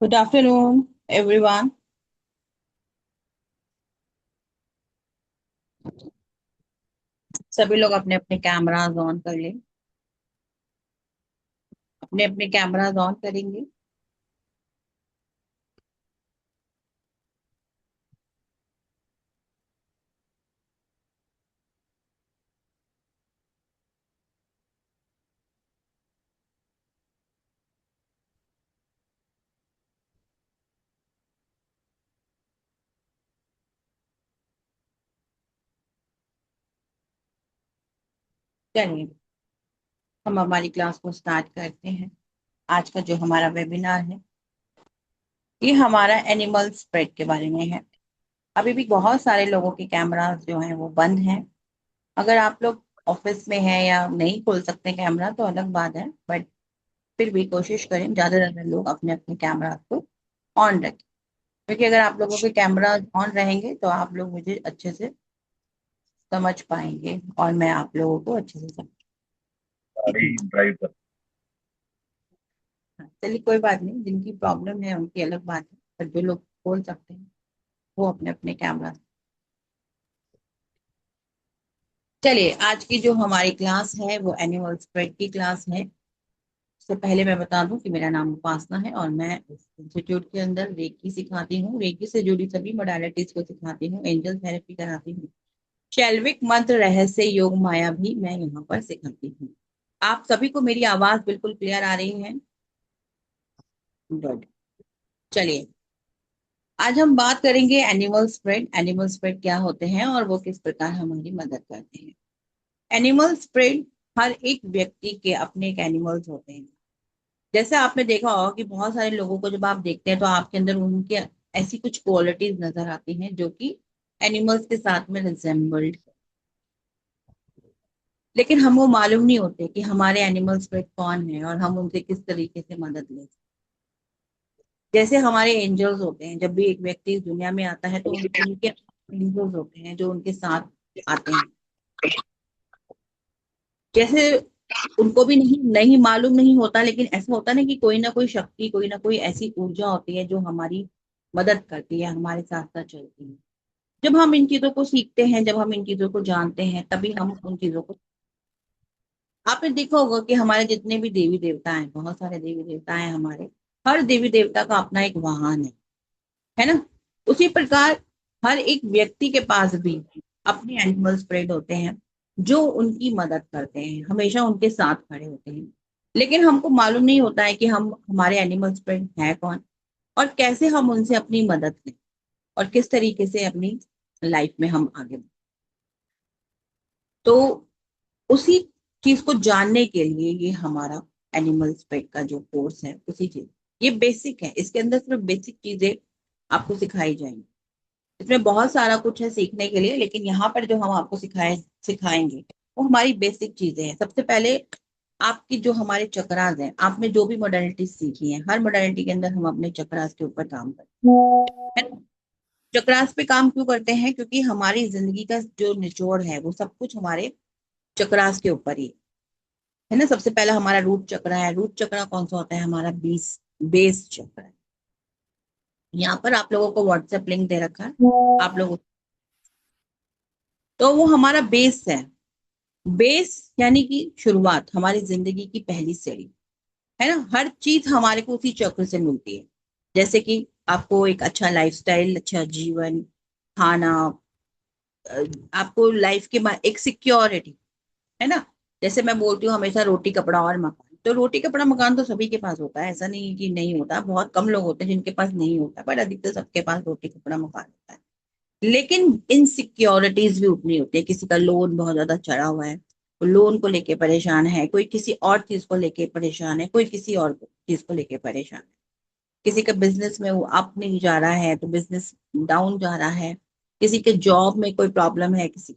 Good afternoon, everyone. सभी लोग अपने अपने कैमरास ऑन कर लें। अपने अपने कैमरास ऑन करेंगे। चलिए, हम हमारी क्लास को स्टार्ट करते हैं। आज का जो हमारा वेबिनार है, ये हमारा एनिमल स्प्रेड के बारे में है। अभी भी बहुत सारे लोगों के कैमरास जो हैं वो बंद हैं। अगर आप लोग ऑफिस में हैं या नहीं खोल सकते कैमरा तो अलग बात है, बट फिर भी कोशिश करें ज्यादा से ज्यादा लोग अपने अपने कैमरा को ऑन रखें, क्योंकि अगर आप लोगों के कैमरा ऑन रहेंगे तो आप लोग मुझे अच्छे से समझ पाएंगे और मैं आप लोगों को अच्छे से समझ। गाड़ी ड्राइव कर। चलिए, कोई बात नहीं, जिनकी प्रॉब्लम है उनकी अलग बात है, पर जो लोग खोल सकते हैं वो अपने अपने कैमरा। चलिए, आज की जो हमारी क्लास है वो एनिमल स्प्रेड की क्लास है। उससे पहले मैं बता दूं कि मेरा नाम उपासना है और मैं इस इंस्टीट्यूट के अंदर रेकी सिखाती हूँ। रेकी से जुड़ी सभी मोडालिटीज को सिखाती हूँ, एंजल थेरेपी कराती हूँ, शैल्विक मंत्र, रहस्य, योग, माया भी मैं यहाँ पर सिखाती हूँ। आप सभी को मेरी आवाज बिल्कुल क्लियर आ रही है? गुड। चलिए, आज हम बात करेंगे एनिमल स्प्रेड। एनिमल स्प्रेड क्या होते हैं और वो किस प्रकार हमारी मदद करते हैं। एनिमल स्प्रेड, हर एक व्यक्ति के अपने एक एनिमल्स होते हैं। जैसे आपने देखा होगा कि बहुत सारे लोगों को जब आप देखते हैं तो आपके अंदर उनके ऐसी कुछ क्वालिटीज नजर आती हैं जो कि एनिमल्स के साथ में रिजेम्बल्ड, लेकिन हमको मालूम नहीं होते कि हमारे एनिमल स्प्रेड कौन है और हम उनसे किस तरीके से मदद ले। जैसे हमारे एंजल्स होते हैं, जब भी एक व्यक्ति इस दुनिया में आता है तो उनके एंजल्स होते हैं जो उनके साथ आते हैं। जैसे उनको भी नहीं नहीं मालूम नहीं होता, लेकिन ऐसा होता है ना कि कोई ना कोई शक्ति, कोई ना कोई ऐसी ऊर्जा होती है जो हमारी मदद करती है, हमारे साथ साथ चलती है। जब हम इन चीजों को सीखते हैं, जब हम इन चीजों को जानते हैं, तभी हम उन चीजों को। आपने देखा होगा कि हमारे जितने भी देवी देवता हैं, बहुत सारे देवी देवता हैं हमारे, हर देवी देवता का अपना एक वाहन है ना। उसी प्रकार हर एक व्यक्ति के पास भी अपने एनिमल स्प्रेड होते हैं जो उनकी मदद करते हैं, हमेशा उनके साथ खड़े होते हैं। लेकिन हमको मालूम नहीं होता है कि हम हमारे एनिमल स्प्रेड है कौन और कैसे हम उनसे अपनी मदद लें और किस तरीके से अपनी लाइफ में हम आगे बढ़ें। तो उसी चीज को जानने के लिए ये हमारा एनिमल स्प्रेड का जो कोर्स है, उसी चीज, ये बेसिक है। इसके अंदर सिर्फ बेसिक चीजें आपको सिखाई जाएंगी। इसमें बहुत सारा कुछ है सीखने के लिए, लेकिन यहाँ पर जो हम आपको सिखाएंगे वो हमारी बेसिक चीजें हैं। सबसे पहले आपकी जो हमारे चक्रास हैं, आपने जो भी मोडालिटी सीखी है, हर मोडालिटी के अंदर हम अपने चक्रास के ऊपर काम करते हैं। चक्रास पे काम क्यों करते हैं? क्योंकि हमारी जिंदगी का जो निचोड़ है वो सब कुछ हमारे चक्रास के ऊपर ही है ना। सबसे पहला हमारा रूट चक्र है। रूट चक्र कौन सा होता है? हमारा बेस चक्र है। यहाँ पर आप लोगों को व्हाट्सएप लिंक दे रखा है, आप लोग। तो वो हमारा बेस है। बेस यानी कि शुरुआत, हमारी जिंदगी की पहली सीढ़ी है ना। हर चीज हमारे को उसी चक्र से मिलती है। जैसे कि आपको एक अच्छा लाइफस्टाइल, अच्छा जीवन, खाना, आपको लाइफ के बाद एक सिक्योरिटी, है ना। जैसे मैं बोलती हूँ हमेशा, रोटी कपड़ा और मकान। तो रोटी कपड़ा मकान तो सभी के पास होता है, ऐसा नहीं कि नहीं होता। बहुत कम लोग होते हैं जिनके पास नहीं होता, पर अधिकतर सबके पास रोटी कपड़ा मकान होता है। लेकिन इनसिक्योरिटीज भी उतनी होती है। किसी का लोन बहुत ज्यादा चढ़ा हुआ है, वो लोन को लेके परेशान है, कोई किसी और चीज को लेके परेशान है, कोई किसी और चीज को लेके परेशान है। किसी का बिजनेस में वो अप नहीं जा रहा है तो बिजनेस डाउन जा रहा है। किसी के जॉब में कोई प्रॉब्लम है, किसी,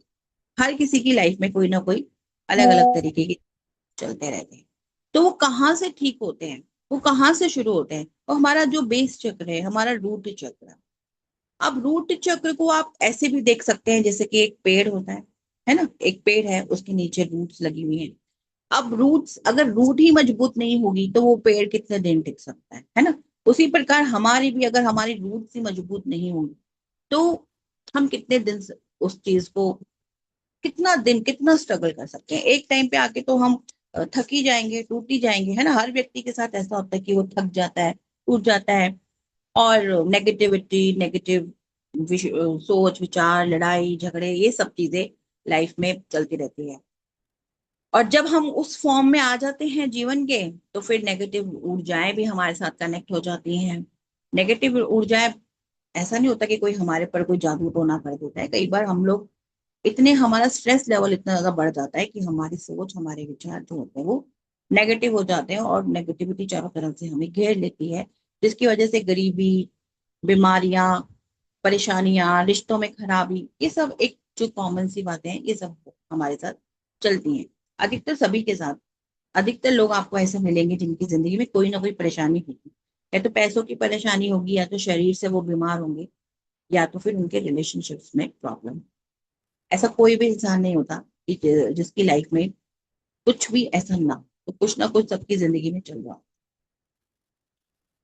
हर किसी की लाइफ में कोई ना कोई अलग अलग तरीके के चलते रहते हैं। तो वो कहाँ से ठीक होते हैं? वो कहाँ से शुरू होते हैं? वो हमारा जो बेस चक्र है, हमारा रूट चक्र। अब रूट चक्र को आप ऐसे भी देख सकते हैं जैसे कि एक पेड़ होता है ना। एक पेड़ है, उसके नीचे रूट्स लगी हुई हैं। अब रूट्स, अगर रूट ही मजबूत नहीं होगी तो वो पेड़ कितने दिन टिक सकता है ना। उसी प्रकार हमारी भी, अगर हमारी रूट्स ही मजबूत नहीं होंगी तो हम कितने दिन से उस चीज को, कितना दिन, कितना स्ट्रगल कर सकते हैं। एक टाइम पे आके तो हम थक ही जाएंगे, टूट ही जाएंगे, है ना। हर व्यक्ति के साथ ऐसा होता है कि वो थक जाता है, टूट जाता है। और नेगेटिविटी, नेगेटिव सोच विचार, लड़ाई झगड़े, ये सब चीजें लाइफ में चलती रहती है। और जब हम उस फॉर्म में आ जाते हैं जीवन के, तो फिर नेगेटिव ऊर्जाएं भी हमारे साथ कनेक्ट हो जाती हैं। नेगेटिव ऊर्जाएं, ऐसा नहीं होता कि कोई हमारे पर कोई जादू टोना कर देता है। कई बार हम लोग इतने, हमारा स्ट्रेस लेवल इतना ज्यादा बढ़ जाता है कि हमारी सोच, हमारे विचार जो होते हैं वो नेगेटिव हो जाते हैं, और नेगेटिविटी चारों तरफ से हमें घेर लेती है, जिसकी वजह से गरीबी, बीमारियां, परेशानियां, रिश्तों में खराबी, ये सब एक जो कॉमन सी बातें हैं, ये सब हमारे साथ चलती हैं। अधिकतर सभी के साथ, अधिकतर लोग आपको ऐसे मिलेंगे जिनकी जिंदगी में कोई ना कोई परेशानी होगी। या तो पैसों की परेशानी होगी, या तो शरीर से वो बीमार होंगे, या तो फिर उनके रिलेशनशिप्स में प्रॉब्लम। ऐसा कोई भी इंसान नहीं होता कि जिसकी लाइफ में कुछ भी ऐसा ना, तो कुछ ना कुछ सबकी जिंदगी में चल रहा हो।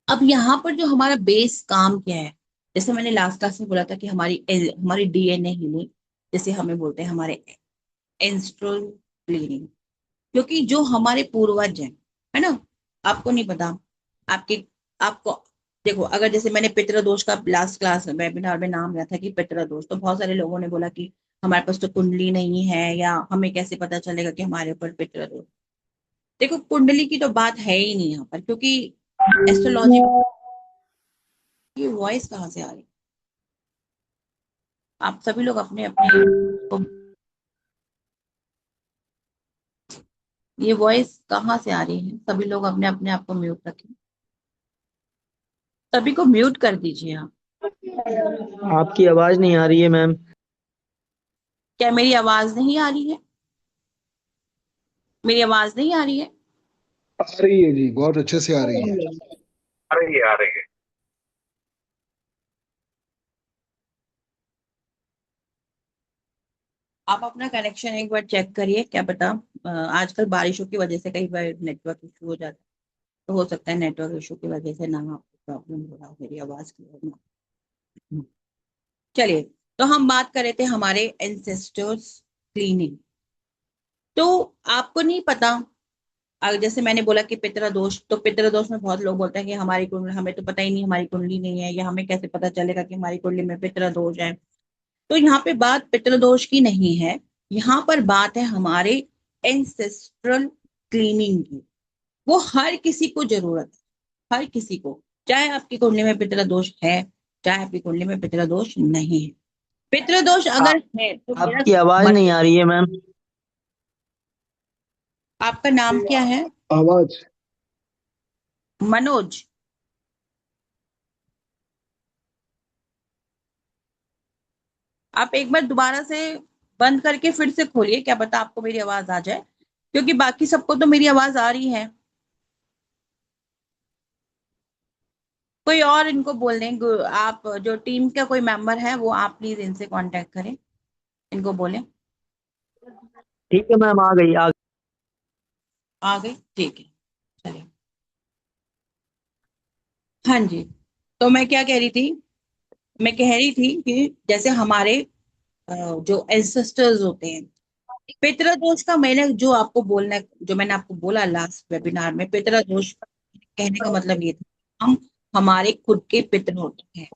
अब यहाँ पर जो हमारा बेस काम क्या है, जैसे मैंने लास्ट क्लास में बोला था कि हमारी हमारी डीएनए हीलिंग, जैसे हमें बोलते हैं हमारे एंस्ट्रल क्लीनिंग। क्योंकि जो हमारे पूर्वज हैं, है ना, आपको नहीं पता, आपके, आपको, देखो, अगर जैसे मैंने पितृदोष का लास्ट क्लास वेबिनार में नाम लिया था कि पितृदोष, तो बहुत सारे लोगों ने बोला कि हमारे पास तो कुंडली नहीं है, या हमें कैसे पता चलेगा कि हमारे ऊपर पितृदोष। देखो, कुंडली की तो बात है ही नहीं यहाँ पर, क्योंकि एस्ट्रोलॉजी, ये वॉइस कहाँ से आ रही है? आप सभी लोग अपने अपने ये वॉइस कहाँ से आ रही है? सभी लोग अपने अपने आप को म्यूट रखें, सभी को म्यूट कर दीजिए आप। आपकी आवाज नहीं आ रही है मैम। क्या मेरी आवाज नहीं आ रही है? मेरी आवाज नहीं आ रही है? आ रही है जी, बहुत अच्छे से आ रही है। आ रही है, आ रही है। आप अपना कनेक्शन एक बार चेक करिए, क्या पता आजकल बारिशों की वजह से कई बार नेटवर्क इशू हो जाता है, तो हो सकता है नेटवर्क इशू की वजह से ना आपको प्रॉब्लम हो रहा हो, मेरी आवाज क्लियर ना हो। चलिए, तो हम बात कर रहे थे हमारे एंसेस्टर्स क्लीनिंग। तो आपको नहीं पता, जैसे मैंने बोला कि पितृदोष, तो पितृदोष में बहुत लोग बोलते हैं कि हमारी कुंडली, हमें तो पता ही नहीं हमारी कुंडली नहीं है, या हमें कैसे पता चलेगा कि हमारी कुंडली में पितृदोष है। तो यहाँ पे बात पितृदोष की नहीं है, यहाँ पर बात है हमारे एंसेस्ट्रल क्लीनिंग की। वो हर किसी को जरूरत है, हर किसी को, चाहे आपकी कुंडली में पितृदोष है, चाहे आपकी कुंडली में पितृदोष नहीं है। पितृदोष अगर है तो मेरा आपकी आवाज मन, नहीं आ रही है मैम। आपका नाम क्या है? आवाज मनोज। आप एक बार दोबारा से बंद करके फिर से खोलिए, क्या पता आपको मेरी आवाज आ जाए, क्योंकि बाकी सबको तो मेरी आवाज आ रही है। कोई और इनको बोल दें, आप जो टीम का कोई मेंबर है वो, आप प्लीज इनसे कांटेक्ट करें, इनको बोलें। ठीक है मैम, आ गई आ आ गई, ठीक है, चलिए। हाँ जी, तो मैं क्या कह रही थी, मैं कह रही थी कि जैसे हमारे जो एंसेस्टर्स होते हैं, पितृदोष का मैंने जो आपको बोलना, जो मैंने आपको बोला लास्ट वेबिनार में, पितृदोष कहने का मतलब ये था, हम, हमारे खुद के पितृ होते हैं,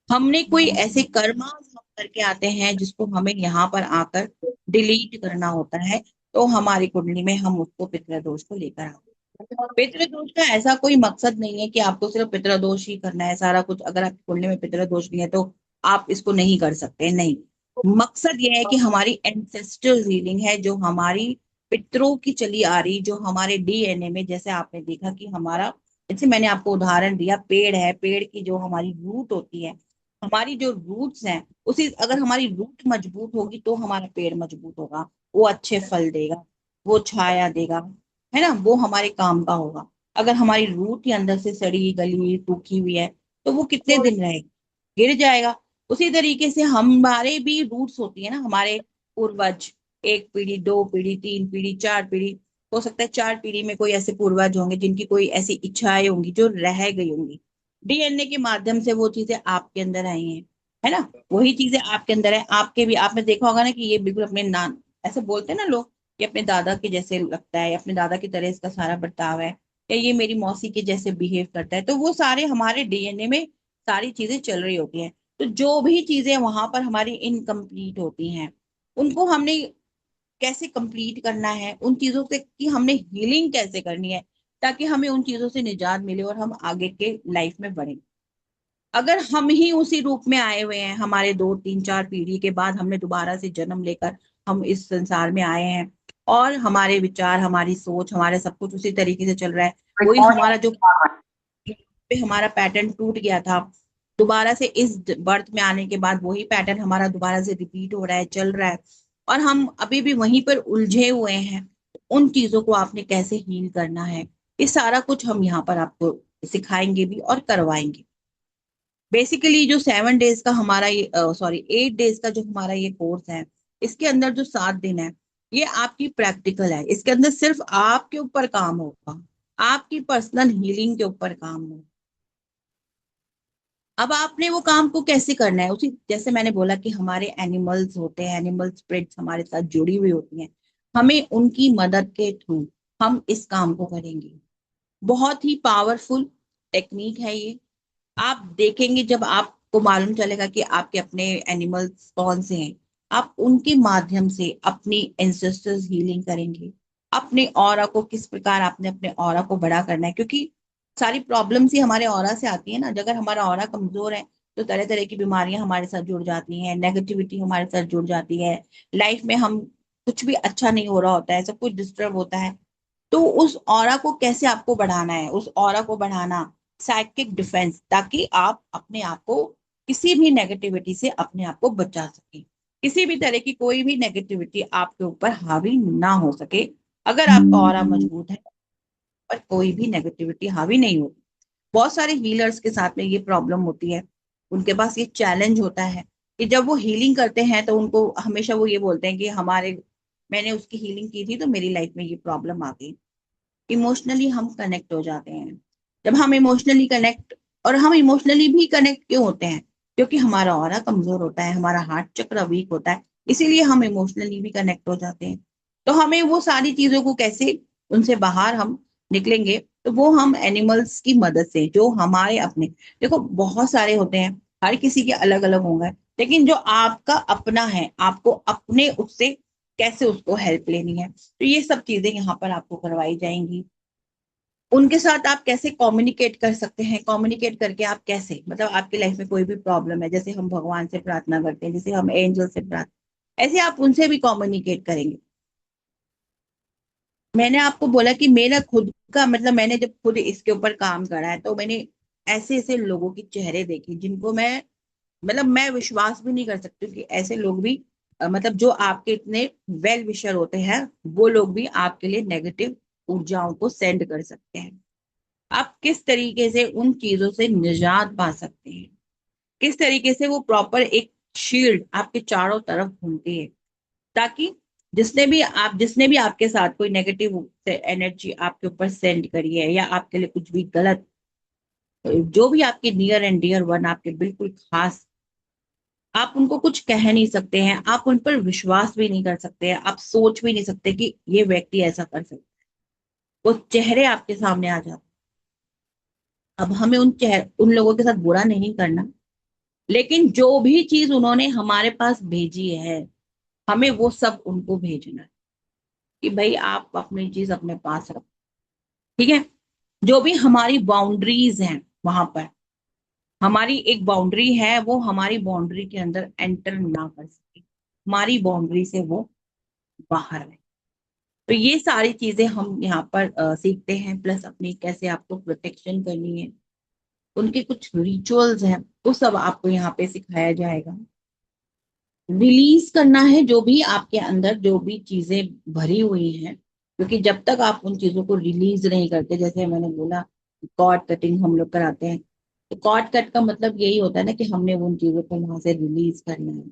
हमने कोई ऐसे कर्म हम करके आते हैं जिसको हमें यहाँ पर आकर डिलीट करना होता है, तो हमारी कुंडली में हम उसको पितृदोष को लेकर आते हैं। पितृदोष का ऐसा कोई मकसद नहीं है कि आपको सिर्फ पितृदोष ही करना है सारा कुछ, अगर आपकी कुंडली में पितृदोष नहीं है तो आप इसको नहीं कर सकते, नहीं। मकसद ये है कि हमारी एंसेस्टर हीलिंग है, जो हमारी पितरों की चली आ रही, जो हमारे डीएनए में, जैसे आपने देखा कि हमारा, जैसे मैंने आपको उदाहरण दिया, पेड़ है, पेड़ की जो हमारी रूट होती है, हमारी जो रूट्स हैं, उसी, अगर हमारी रूट मजबूत होगी तो हमारा पेड़ मजबूत होगा, वो अच्छे फल देगा, वो छाया देगा, है ना, वो हमारे काम का होगा। अगर हमारी रूट ही अंदर से सड़ी गली सूखी हुई है, तो वो कितने दिन रहेगी, गिर जाएगा। उसी तरीके से हमारे भी रूट्स होती है ना, हमारे पूर्वज, एक पीढ़ी, दो पीढ़ी, तीन पीढ़ी, चार पीढ़ी, हो सकता है चार पीढ़ी में कोई ऐसे पूर्वज होंगे जिनकी कोई ऐसी इच्छाएं होंगी जो रह गई होंगी, डीएनए के माध्यम से वो चीजें आपके अंदर आई हैं, है ना। वही चीजें आपके अंदर है, आपके भी आपने देखा होगा ना कि ये बिल्कुल अपने नान, ऐसे बोलते हैं ना लोग कि अपने दादा के जैसे लगता है, अपने दादा की तरह इसका सारा बर्ताव है, या ये मेरी मौसी के जैसे बिहेव करता है। तो वो सारे हमारे डीएनए में सारी चीजें चल रही होती हैं। तो जो भी चीजें वहां पर हमारी इनकम्प्लीट होती हैं, उनको हमने कैसे कंप्लीट करना है, उन चीजों से कि हमने हीलिंग कैसे करनी है, ताकि हमें उन चीजों से निजात मिले और हम आगे के लाइफ में बढ़े। अगर हम ही उसी रूप में आए हुए हैं, हमारे 2 3 4 पीढ़ी के बाद हमने दोबारा से जन्म लेकर हम इस संसार में आए हैं, और हमारे विचार, हमारी सोच, हमारे सब कुछ उसी तरीके से चल रहा है, वही हमारा जो पे हमारा पैटर्न टूट गया था, दोबारा से इस बर्थ में आने के बाद वही पैटर्न हमारा दोबारा से रिपीट हो रहा है, चल रहा है, और हम अभी भी वहीं पर उलझे हुए हैं। उन चीजों को आपने कैसे हील करना है, ये सारा कुछ हम यहाँ पर आपको सिखाएंगे भी और करवाएंगे। बेसिकली जो 7 डेज का हमारा ये, सॉरी 8 डेज का जो हमारा ये कोर्स है, इसके अंदर जो 7 दिन है, ये आपकी प्रैक्टिकल है। इसके अंदर सिर्फ आपके ऊपर काम होगा, आपकी पर्सनल हीलिंग के ऊपर काम होगा। अब आपने वो काम को कैसे करना है, उसी जैसे मैंने बोला कि हमारे एनिमल्स होते हैं, एनिमल स्पिरिट्स हमारे साथ जुड़ी हुई होती हैं, हमें उनकी मदद के थ्रू हम इस काम को करेंगे। बहुत ही पावरफुल टेक्निक है ये। आप देखेंगे जब आपको मालूम चलेगा कि आपके अपने एनिमल्स कौन से हैं, आप उनके माध्यम से अपनी एंसेस्टर्स हीलिंग करेंगे। अपने ऑरा को किस प्रकार आपने अपने ऑरा को बड़ा करना है, क्योंकि सारी प्रॉब्लम्स ही हमारे ऑरा से आती है ना। अगर हमारा ऑरा कमजोर है तो तरह तरह की बीमारियां हमारे साथ जुड़ जाती हैं, नेगेटिविटी हमारे साथ जुड़ जाती है, लाइफ में हम कुछ भी अच्छा नहीं हो रहा होता है, सब कुछ डिस्टर्ब होता है। तो उस ऑरा को कैसे आपको बढ़ाना है, उस ऑरा को बढ़ाना साइकिक डिफेंस, ताकि आप अपने आप को किसी भी नेगेटिविटी से अपने आप को बचा सके, किसी भी तरह की कोई भी नेगेटिविटी आपके ऊपर हावी ना हो सके। अगर आपका ऑरा मजबूत है, पर कोई भी नेगेटिविटी हावी नहीं होती। बहुत सारे हीलर्स के साथ में ये प्रॉब्लम होती है, उनके पास ये चैलेंज होता है कि जब वो हीलिंग करते हैं तो उनको हमेशा वो ये बोलते हैं कि हमारे, मैंने उसकी हीलिंग की थी तो मेरी लाइफ में ये प्रॉब्लम आ गई। इमोशनली हम कनेक्ट हो जाते हैं। जब हम इमोशनली कनेक्ट, और हम इमोशनली भी कनेक्ट क्यों होते हैं, क्योंकि हमारा ऑरा कमजोर होता है, हमारा हार्ट चक्र वीक होता है, इसीलिए हम इमोशनली भी कनेक्ट हो जाते हैं। तो हमें वो सारी चीजों को कैसे, उनसे बाहर हम निकलेंगे, तो वो हम एनिमल्स की मदद से, जो हमारे अपने, देखो बहुत सारे होते हैं, हर किसी के अलग अलग होंगे, लेकिन जो आपका अपना है, आपको अपने उससे कैसे उसको हेल्प लेनी है, तो ये सब चीजें यहाँ पर आपको करवाई जाएंगी। उनके साथ आप कैसे कम्युनिकेट कर सकते हैं, कम्युनिकेट करके आप कैसे, मतलब आपकी लाइफ में कोई भी प्रॉब्लम है, जैसे हम भगवान से प्रार्थना करते हैं, जैसे हम एंजल से प्रार्थना, ऐसे आप उनसे भी कम्युनिकेट करेंगे। मैंने आपको बोला कि मेरा खुद का मतलब, मैंने जब खुद इसके ऊपर काम करा है, तो मैंने ऐसे ऐसे लोगों के चेहरे देखे जिनको मैं, मतलब मैं विश्वास भी नहीं कर सकती कि ऐसे लोग भी, मतलब जो आपके इतने वेल विशर होते हैं, वो लोग भी आपके लिए नेगेटिव ऊर्जाओं को सेंड कर सकते हैं। आप किस तरीके से उन चीजों से निजात पा सकते हैं, किस तरीके से वो प्रॉपर एक शील्ड आपके चारों तरफ घूमती है, ताकि जिसने भी आपके साथ कोई नेगेटिव एनर्जी आपके ऊपर सेंड करी है, या आपके लिए कुछ भी गलत, जो भी आपके नियर एंड डियर वन, आपके बिल्कुल खास, आप उनको कुछ कह नहीं सकते हैं, आप उन पर विश्वास भी नहीं कर सकते हैं, आप सोच भी नहीं सकते कि ये व्यक्ति ऐसा कर सकता है। वो चेहरे आपके सामने आ जाते। अब हमें उन लोगों के साथ बुरा नहीं करना, लेकिन जो भी चीज उन्होंने हमारे पास भेजी है, हमें वो सब उनको भेजना है, कि भाई आप अपनी चीज अपने पास रखो। ठीक है। जो भी हमारी बाउंड्रीज हैं, वहां पर हमारी एक बाउंड्री है, वो हमारी बाउंड्री के अंदर एंटर ना कर सके, हमारी बाउंड्री से वो बाहर है। तो ये सारी चीजें हम यहाँ पर सीखते हैं, प्लस अपनी कैसे आपको प्रोटेक्शन करनी है, उनके कुछ रिचुअल्स हैं, वो सब आपको यहाँ पे सिखाया जाएगा। रिलीज करना है जो भी आपके अंदर, जो भी चीजें भरी हुई हैं, क्योंकि जब तक आप उन चीजों को रिलीज नहीं करते, जैसे मैंने बोला कॉर्ड कटिंग हम लोग कराते हैं, तो कॉर्ड कट का मतलब यही होता है ना कि हमने उन चीजों को वहां से रिलीज करना है।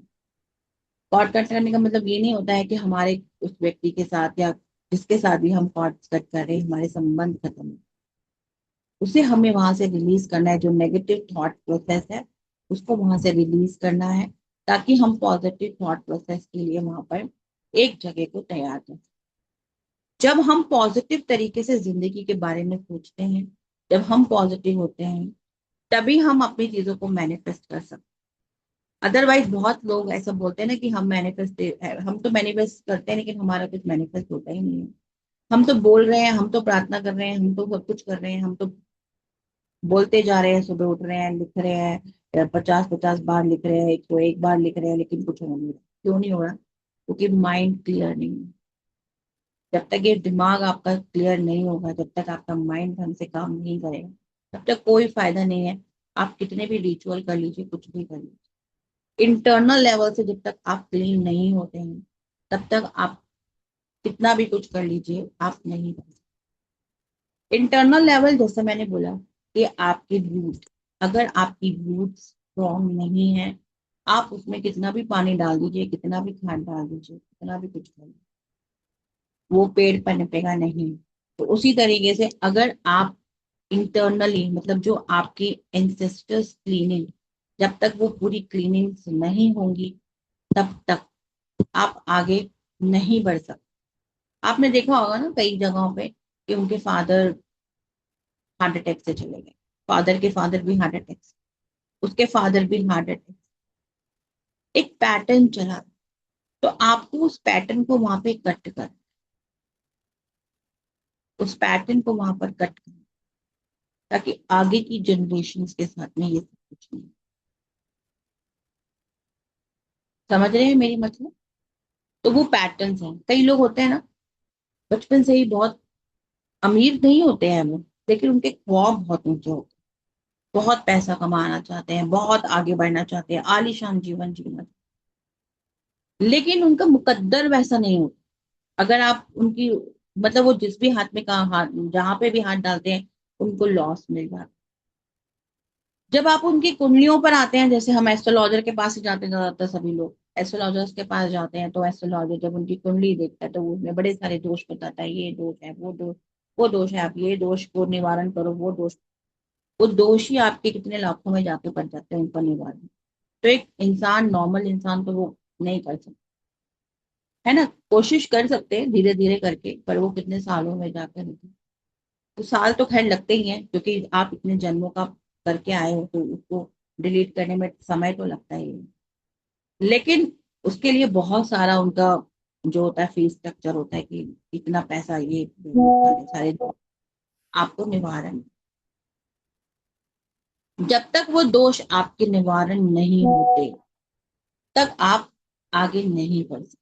कॉर्ड कट करने का मतलब ये नहीं होता है कि हमारे उस व्यक्ति के साथ या जिसके साथ भी हम कॉर्ड कट कर रहे हैं, हमारे संबंध खत्म हो। उसे हमें वहां से रिलीज करना है। जो नेगेटिव थॉट प्रोसेस है उसको वहां से रिलीज करना है, ताकि हम पॉजिटिव थॉट प्रोसेस के लिए वहां पर एक जगह को तैयार करें। जब हम पॉजिटिव तरीके से जिंदगी के बारे में सोचते हैं, जब हम पॉजिटिव होते हैं, तभी हम अपनी चीजों को मैनिफेस्ट कर सकते हैं। अदरवाइज बहुत लोग ऐसा बोलते हैं ना कि हम तो मैनिफेस्ट करते हैं लेकिन हमारा कुछ मैनिफेस्ट होता ही नहीं है। हम तो बोल रहे हैं, हम तो प्रार्थना कर रहे हैं, हम तो सब कुछ कर रहे हैं, हम तो बोलते जा रहे हैं, सुबह उठ रहे हैं, लिख रहे हैं, 50-50 बार लिख रहे हैं, 101 बार लिख रहे हैं, लेकिन कुछ हो नहीं रहा। क्यों नहीं हो रहा? क्योंकि माइंड क्लियर नहीं है। जब तक ये दिमाग आपका क्लियर नहीं होगा, जब तक आपका माइंड ढंग से काम नहीं करेगा, तब तक कोई फायदा नहीं है। आप कितने भी रिचुअल कर लीजिए, कुछ भी कर लीजिए, इंटरनल लेवल से जब तक आप क्लीन नहीं होते हैं, तब तक आप कितना भी कुछ कर लीजिए, आप नहीं कर सकते। इंटरनल लेवल, जैसे मैंने बोला कि आपकी रूट, अगर आपकी रूट स्ट्रॉन्ग नहीं है, आप उसमें कितना भी पानी डाल दीजिए, कितना भी खाद डाल दीजिए, कितना भी कुछ कर लीजिए, वो पेड़ पनपेगा नहीं। तो उसी तरीके से अगर आप इंटरनली, मतलब जो आपकी एंसेस्टर्स क्लीनिंग, जब तक वो पूरी क्लीनिंग नहीं होंगी, तब तक आप आगे नहीं बढ़ सकते। आपने देखा होगा ना कई जगहों पे कि उनके फादर हार्ट अटैक से चले गए, फादर के फादर भी हार्ट अटैक से, उसके फादर भी हार्ट अटैक। एक पैटर्न चला, तो आपको उस पैटर्न को वहां पे कट कर, उस पैटर्न को वहां पर कट कर, ताकि आगे की जनरेशन के साथ में ये सब कुछ नहीं। समझ रहे हैं मेरी मतलब? तो वो पैटर्न्स हैं। कई लोग होते हैं ना, बचपन से ही बहुत अमीर नहीं होते हैं वो, लेकिन उनके ख्वाब बहुत ऊंचे होते हैं, बहुत पैसा कमाना चाहते हैं, बहुत आगे बढ़ना चाहते हैं, आलीशान जीवन जीना, लेकिन उनका मुकद्दर वैसा नहीं होता। अगर आप उनकी, मतलब वो जिस भी हाथ में का हाथ, जहां पे भी हाथ डालते हैं, उनको लॉस मिल जाता है। जब आप उनकी कुंडलियों पर आते हैं, जैसे हम एस्ट्रोलॉजर के पास ही जाते हैं, ज्यादातर सभी लोग एस्ट्रोलॉजर्स के पास जाते हैं, तो एस्ट्रोलॉजर जब उनकी कुंडली देखता है तो वो उसमें बड़े सारे दोष बताता है, ये दोष है, वो दोष है, आप ये दोष को निवारण करो, वो दोष। वो दोष ही आपके कितने लाखों में जाके पड़ जाते हैं उनका निवारण। तो एक इंसान, नॉर्मल इंसान तो वो नहीं कर सकता, है ना। कोशिश कर सकते हैं धीरे धीरे करके, पर वो कितने सालों में जाकर होते। तो साल तो खैर लगते ही हैं, क्योंकि आप इतने जन्मों का करके आए हो, तो उसको डिलीट करने में समय तो लगता ही है। लेकिन उसके लिए बहुत सारा उनका जो होता है फीस स्ट्रक्चर होता है, कि इतना पैसा, ये सारे सारे आपको निवारण। जब तक वो दोष आपके निवारण नहीं होते, तक आप आगे नहीं बढ़ सकते।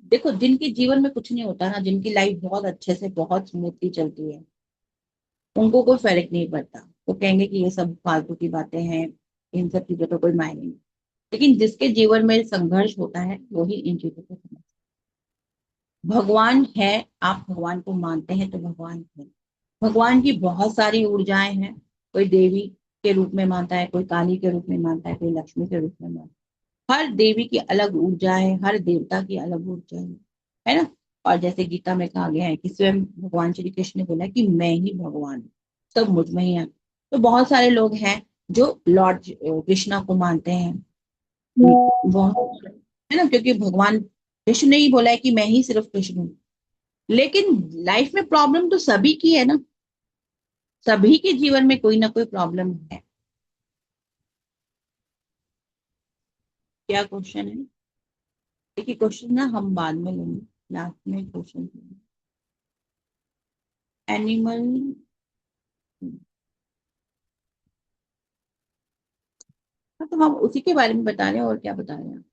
देखो, जिनके जीवन में कुछ नहीं होता ना, जिनकी लाइफ बहुत अच्छे से, बहुत स्मूथली चलती है, उनको कोई फर्क नहीं पड़ता। वो कहेंगे कि ये सब फालतू की बातें हैं, इन सब चीजों का कोई मायने नहीं। लेकिन जिसके जीवन में संघर्ष होता है, वही इन चीजों को समझता है। भगवान है, आप भगवान को मानते हैं तो भगवान है। भगवान की बहुत सारी ऊर्जाएं हैं। कोई देवी के रूप में मानता है, कोई काली के रूप में मानता है, कोई लक्ष्मी के रूप में मानता है। हर देवी की अलग ऊर्जा है, हर देवता की अलग ऊर्जा है ना। और जैसे गीता में कहा गया है कि स्वयं भगवान श्री कृष्ण ने बोला कि मैं ही भगवान हूँ, सब मुझ में ही है। तो बहुत सारे लोग हैं जो लॉर्ड कृष्णा को मानते हैं, बहुत, है ना, क्योंकि भगवान कृष्ण ने ही बोला है कि मैं ही सिर्फ कृष्ण हूँ। लेकिन लाइफ में प्रॉब्लम तो सभी की है ना, सभी के जीवन में कोई ना कोई प्रॉब्लम है। क्या क्वेश्चन है? देखिए, क्वेश्चन ना हम बाद में लेंगे, लास्ट में क्वेश्चन। एनिमल, हाँ, तो हम उसी के बारे में बता रहे हैं, और क्या बता रहे हैं।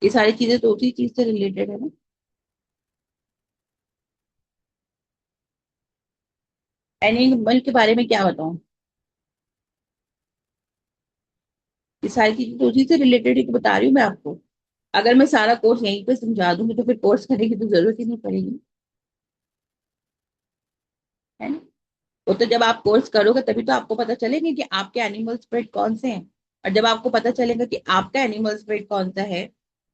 ये सारी चीजें तो उसी चीज से रिलेटेड है ना। एनिमल के बारे में क्या बताऊं? ये सारी चीजें तो उसी से रिलेटेड ही तो बता रही हूँ मैं आपको। अगर मैं सारा कोर्स यहीं पे समझा दूंगी तो फिर कोर्स करने की तो जरूरत ही नहीं पड़ेगी, है ना। वो तो जब आप कोर्स करोगे तभी तो आपको पता चलेगा कि आपके एनिमल स्पिरिट कौन से हैं। और जब आपको पता चलेगा कि आपका एनिमल स्पिरिट कौन सा है,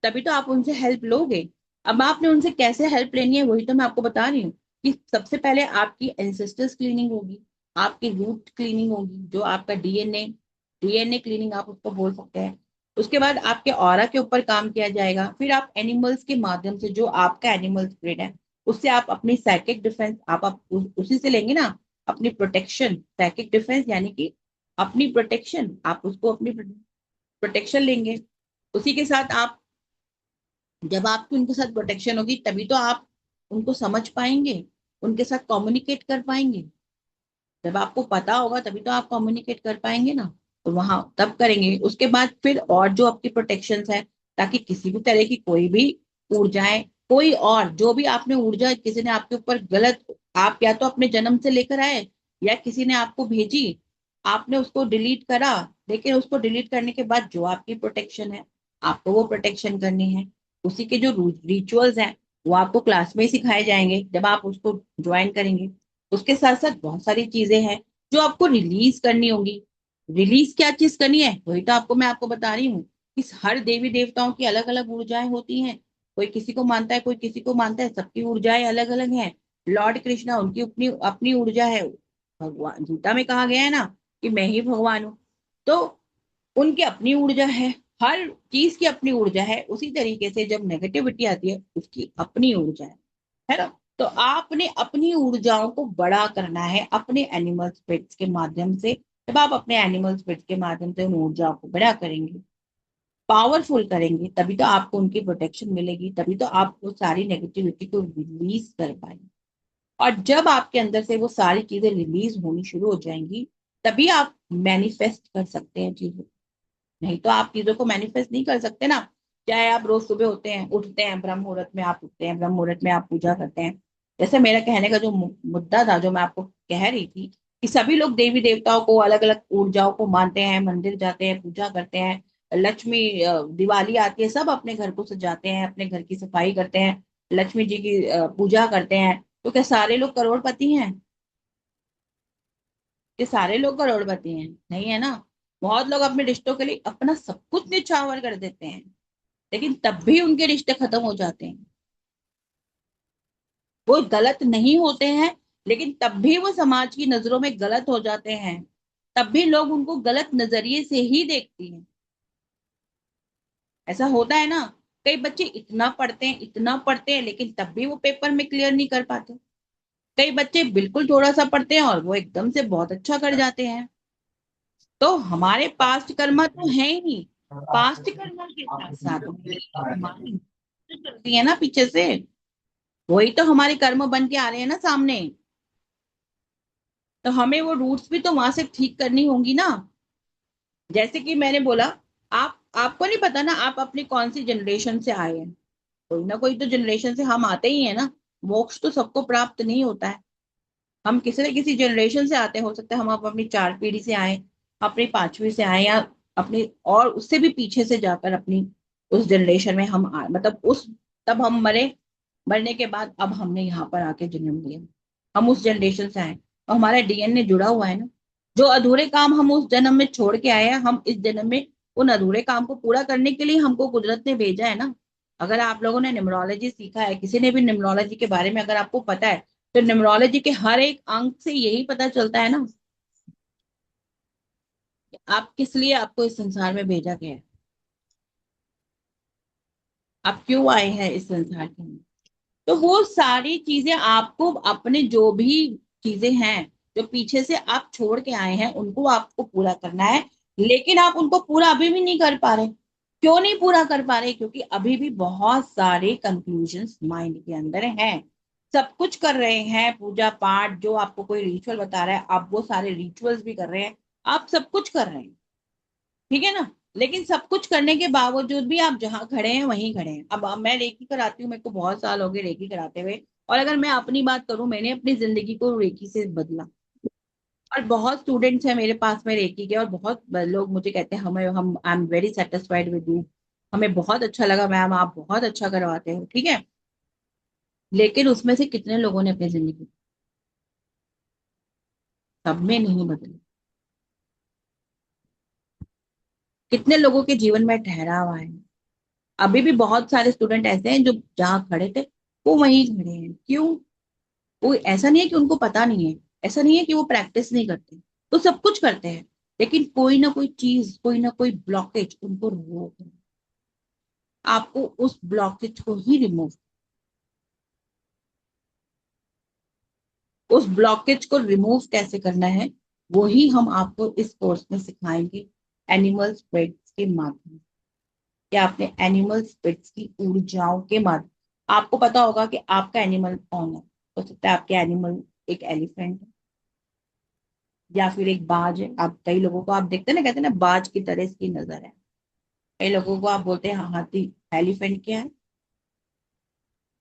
तभी तो आप उनसे हेल्प लोगे। अब आपने उनसे कैसे हेल्प लेनी है, वही तो मैं आपको बता रही हूँ। कि सबसे पहले आपकी एंसेस्टर्स क्लीनिंग होगी, आपकी रूट क्लीनिंग होगी, जो आपका डीएनए क्लीनिंग आप उसको बोल सकते हैं। उसके बाद आपके ऑरा के ऊपर काम किया जाएगा। फिर आप एनिमल्स के माध्यम से, जो आपका एनिमल स्पिरिट है, उससे आप अपनी साइकिक डिफेंस आप उसी से लेंगे ना, अपनी प्रोटेक्शन। साइकिक डिफेंस यानी कि अपनी प्रोटेक्शन, आप उसको अपनी प्रोटेक्शन लेंगे। उसी के साथ आप, जब आपकी उनके साथ प्रोटेक्शन होगी तभी तो आप उनको समझ पाएंगे, उनके साथ कम्युनिकेट कर पाएंगे। जब आपको पता होगा तभी तो आप कम्युनिकेट कर पाएंगे ना, तो वहां तब करेंगे। उसके बाद फिर और जो आपकी प्रोटेक्शन है, ताकि किसी भी तरह की कोई भी ऊर्जाएं, कोई और जो भी आपने ऊर्जा किसी ने आपके ऊपर गलत, आप या तो अपने जन्म से लेकर आए या किसी ने आपको भेजी, आपने उसको डिलीट करा, लेकिन उसको डिलीट करने के बाद जो आपकी प्रोटेक्शन है, आपको वो प्रोटेक्शन करनी है। उसी के जो रिचुअल्स हैं वो आपको क्लास में ही सिखाए जाएंगे जब आप उसको ज्वाइन करेंगे। उसके साथ साथ बहुत सारी चीजें हैं जो आपको रिलीज करनी होंगी। रिलीज क्या चीज करनी है, वही तो आपको मैं आपको बता रही हूँ कि हर देवी देवताओं की अलग अलग ऊर्जाएं होती हैं। कोई किसी को मानता है, कोई किसी को मानता है, सबकी ऊर्जाएं अलग अलग हैं। लॉर्ड कृष्णा, उनकी अपनी अपनी ऊर्जा है। भगवान गीता में कहा गया है ना कि मैं ही भगवान हूँ, तो उनकी अपनी ऊर्जा है। हर चीज की अपनी ऊर्जा है। उसी तरीके से जब नेगेटिविटी आती है, उसकी अपनी ऊर्जा है ना। तो आपने अपनी ऊर्जाओं को बड़ा करना है अपने एनिमल स्पिरिट्स के माध्यम से। जब आप अपने एनिमल स्पिरिट्स के माध्यम से उन ऊर्जाओं को बड़ा करेंगे, पावरफुल करेंगे, तभी तो आपको उनकी प्रोटेक्शन मिलेगी, तभी तो आप वो सारी नेगेटिविटी को रिलीज कर पाएंगे। और जब आपके अंदर से वो सारी चीजें रिलीज होनी शुरू हो जाएंगी, तभी आप मैनिफेस्ट कर सकते हैं चीजों। नहीं तो आप चीजों को मैनिफेस्ट नहीं कर सकते ना। चाहे आप रोज सुबह होते हैं, उठते हैं, ब्रह्म मुहूर्त में आप उठते हैं, ब्रह्म मुहूर्त में आप पूजा करते हैं। जैसे मेरा कहने का जो मुद्दा था, जो मैं आपको कह रही थी, कि सभी लोग देवी देवताओं को, अलग अलग ऊर्जाओं को मानते हैं, मंदिर जाते हैं, पूजा करते हैं। लक्ष्मी, दिवाली आती है, सब अपने घर को सजाते हैं, अपने घर की सफाई करते हैं, लक्ष्मी जी की पूजा करते हैं। तो क्या सारे लोग करोड़पति हैं? कि सारे लोग करोड़पति हैं? नहीं है ना। बहुत लोग अपने रिश्तों के लिए अपना सब कुछ निछावर कर देते हैं, लेकिन तब भी उनके रिश्ते खत्म हो जाते हैं। वो गलत नहीं होते हैं, लेकिन तब भी वो समाज की नजरों में गलत हो जाते हैं। तब भी लोग उनको गलत नजरिए से ही देखते हैं। ऐसा होता है ना। कई बच्चे इतना पढ़ते हैं, इतना पढ़ते हैं, लेकिन तब भी वो पेपर में क्लियर नहीं कर पाते। कई बच्चे बिल्कुल थोड़ा सा पढ़ते हैं और वो एकदम से बहुत अच्छा कर जाते हैं। तो हमारे पास्ट कर्मा तो है ही। पास्ट कर्मा के साथ साथ में हमारी जो चलती है ना पीछे से, वही तो हमारे कर्म बन के आ रहे हैं ना सामने। तो हमें वो रूट्स भी तो वहां से ठीक करनी होंगी ना। जैसे कि मैंने बोला, आपको नहीं पता ना आप अपनी कौन सी जनरेशन से आए हैं। कोई ना कोई तो जनरेशन से हम आते ही है ना। मोक्ष तो सबको प्राप्त नहीं होता है। हम किसी न किसी जनरेशन से आते हैं। हो सकता है हम अपनी 4 पीढ़ी से आए, अपनी 5वीं से आए, या अपनी और उससे भी पीछे से जाकर अपनी उस जनरेशन में हम आए, मतलब उस, तब हम मरे, मरने के बाद अब हमने यहाँ पर आके जन्म लिया। हम उस जनरेशन से आए और हमारा डीएनए जुड़ा हुआ है ना। जो अधूरे काम हम उस जन्म में छोड़ के आए हैं, हम इस जन्म में उन अधूरे काम को पूरा करने के लिए हमको कुदरत ने भेजा है ना। अगर आप लोगों ने न्यूमरोलॉजी सीखा है, किसी ने भी न्यूमरोलॉजी के बारे में अगर आपको पता है, तो न्यूमरोलॉजी के हर एक अंक से यही पता चलता है ना कि आप किस लिए, आपको इस संसार में भेजा गया है, आप क्यों आए हैं इस संसार के अंदर। तो वो सारी चीजें आपको, अपने जो भी चीजें हैं जो पीछे से आप छोड़ के आए हैं, उनको आपको पूरा करना है। लेकिन आप उनको पूरा अभी भी नहीं कर पा रहे। क्यों नहीं पूरा कर पा रहे? क्योंकि अभी भी बहुत सारे कंफ्यूजन्स माइंड के अंदर हैं। सब कुछ कर रहे हैं, पूजा पाठ, जो आपको कोई रिचुअल बता रहा है, आप वो सारे रिचुअल्स भी कर रहे हैं, आप सब कुछ कर रहे हैं, ठीक है ना। लेकिन सब कुछ करने के बावजूद भी आप जहाँ खड़े हैं वहीं खड़े हैं। अब मैं रेकी कराती हूँ, मेरे को बहुत साल हो गए रेकी कराते हुए। और अगर मैं अपनी बात करूं, मैंने अपनी जिंदगी को रेकी से बदला। और बहुत स्टूडेंट्स हैं मेरे पास में रेकी के, और बहुत लोग मुझे कहते हैं हमें, हम I am very satisfied with you, हमें बहुत अच्छा लगा मैम, आप बहुत अच्छा करवाते हो, ठीक है। लेकिन उसमें से कितने लोगों ने अपनी जिंदगी, सब में नहीं बदली। कितने लोगों के जीवन में ठहराव आए। अभी भी बहुत सारे स्टूडेंट ऐसे हैं जो जहाँ खड़े थे वो वहीं खड़े हैं। क्यों? वो ऐसा नहीं है कि उनको पता नहीं है, ऐसा नहीं है कि वो प्रैक्टिस नहीं करते, तो सब कुछ करते हैं, लेकिन कोई ना कोई चीज, कोई ना कोई ब्लॉकेज उनको रोक रहा है। आपको उस ब्लॉकेज को ही रिमूव, उस ब्लॉकेज को रिमूव कैसे करना है, वो ही हम आपको इस कोर्स में सिखाएंगे, एनिमल स्पिरिट्स के माध्यम से, या अपने एनिमल स्पिरिट्स की ऊर्जाओं के माध्यम। आपको पता होगा कि आपका एनिमल कौन है। हो सकता है आपके एनिमल एक एलिफेंट है, या फिर एक बाज है। आप कई लोगों को आप देखते हैं ना, कहते हैं ना बाज की तरह इसकी नजर है। कई लोगों को आप बोलते हैं हाथी। एलिफेंट क्या है?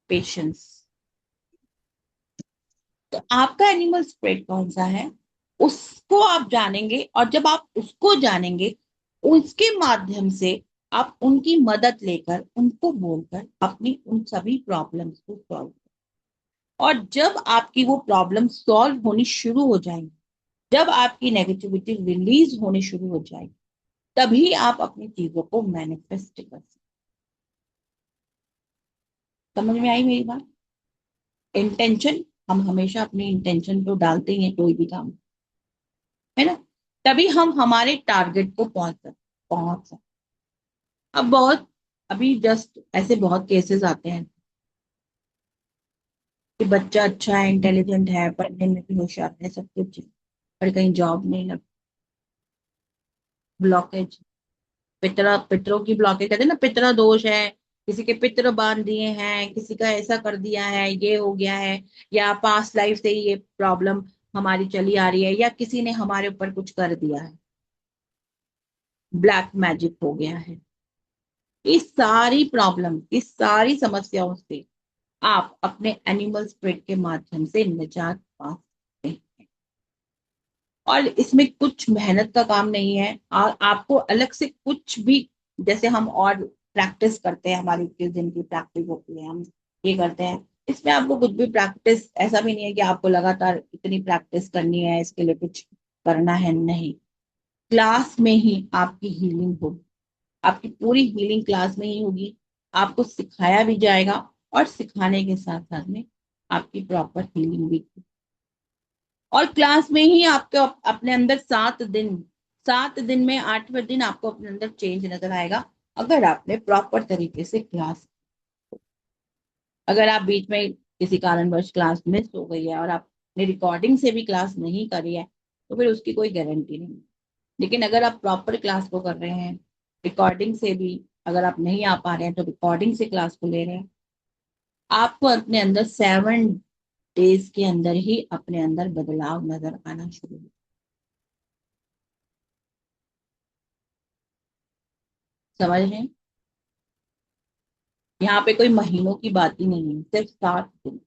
पेशेंस। तो आपका एनिमल स्पिरिट कौन सा है, उसको आप जानेंगे, और जब आप उसको जानेंगे, उसके माध्यम से आप उनकी मदद लेकर, उनको बोलकर अपनी उन सभी प्रॉब्लम्स को सॉल्व। और जब आपकी वो प्रॉब्लम सॉल्व होनी शुरू हो जाएंगी, जब आपकी नेगेटिविटी रिलीज होनी शुरू हो जाएगी, तभी आप अपनी चीजों को मैनिफेस्ट कर सकते। समझ में आई मेरी बात? इंटेंशन, हम हमेशा अपनी इंटेंशन तो डालते ही हैं कोई भी काम, है ना? तभी हम हमारे टारगेट को पहुंच सकते। अब बहुत, अभी जस्ट ऐसे बहुत केसेस आते हैं कि बच्चा अच्छा है, इंटेलिजेंट है, पढ़ने में भी होशियार है, सब कुछ है, पर कहीं जॉब नहीं लग, ब्लॉकेज, पितरों की ब्लॉकेज, कहते हैं ना पितरा दोष है, किसी के पितर बांध दिए हैं, किसी का ऐसा कर दिया है, ये हो गया है, या पास्ट लाइफ से ये प्रॉब्लम हमारी चली आ रही है, या किसी ने हमारे ऊपर कुछ कर दिया है, ब्लैक मैजिक हो गया है। इस सारी प्रॉब्लम, इस सारी समस्याओं से आप अपने एनिमल स्पिरिट के माध्यम से निजात पा सकते हैं। और इसमें कुछ मेहनत का काम नहीं है, और आपको अलग से कुछ भी, जैसे हम और प्रैक्टिस करते हैं, हमारी 21 दिन की प्रैक्टिस होती है, हम ये करते हैं, इसमें आपको कुछ भी प्रैक्टिस, ऐसा भी नहीं है कि आपको लगातार इतनी प्रैक्टिस करनी है, इसके लिए कुछ करना है, नहीं। क्लास में ही आपकी हीलिंग होगी, आपकी पूरी हीलिंग क्लास में ही होगी। आपको सिखाया भी जाएगा, और सिखाने के साथ साथ में आपकी प्रॉपर हीलिंग भी। और क्लास में ही आपको अपने अंदर 7 दिन, 7 दिन में 8वें दिन आपको अपने अंदर चेंज नजर आएगा, अगर आपने प्रॉपर तरीके से क्लास। अगर आप बीच में किसी कारणवश क्लास मिस हो गई है, और आपने रिकॉर्डिंग से भी क्लास नहीं करी है, तो फिर उसकी कोई गारंटी नहीं। लेकिन अगर आप प्रॉपर क्लास को कर रहे हैं, रिकॉर्डिंग से भी अगर आप नहीं आ पा रहे हैं, तो रिकॉर्डिंग से क्लास को ले रहे हैं, आपको अपने अंदर 7 डेज के अंदर ही अपने अंदर बदलाव नजर आना शुरू हो। समझ रहे हैं? यहाँ पे कोई महीनों की बात ही नहीं है, सिर्फ 7 दिन।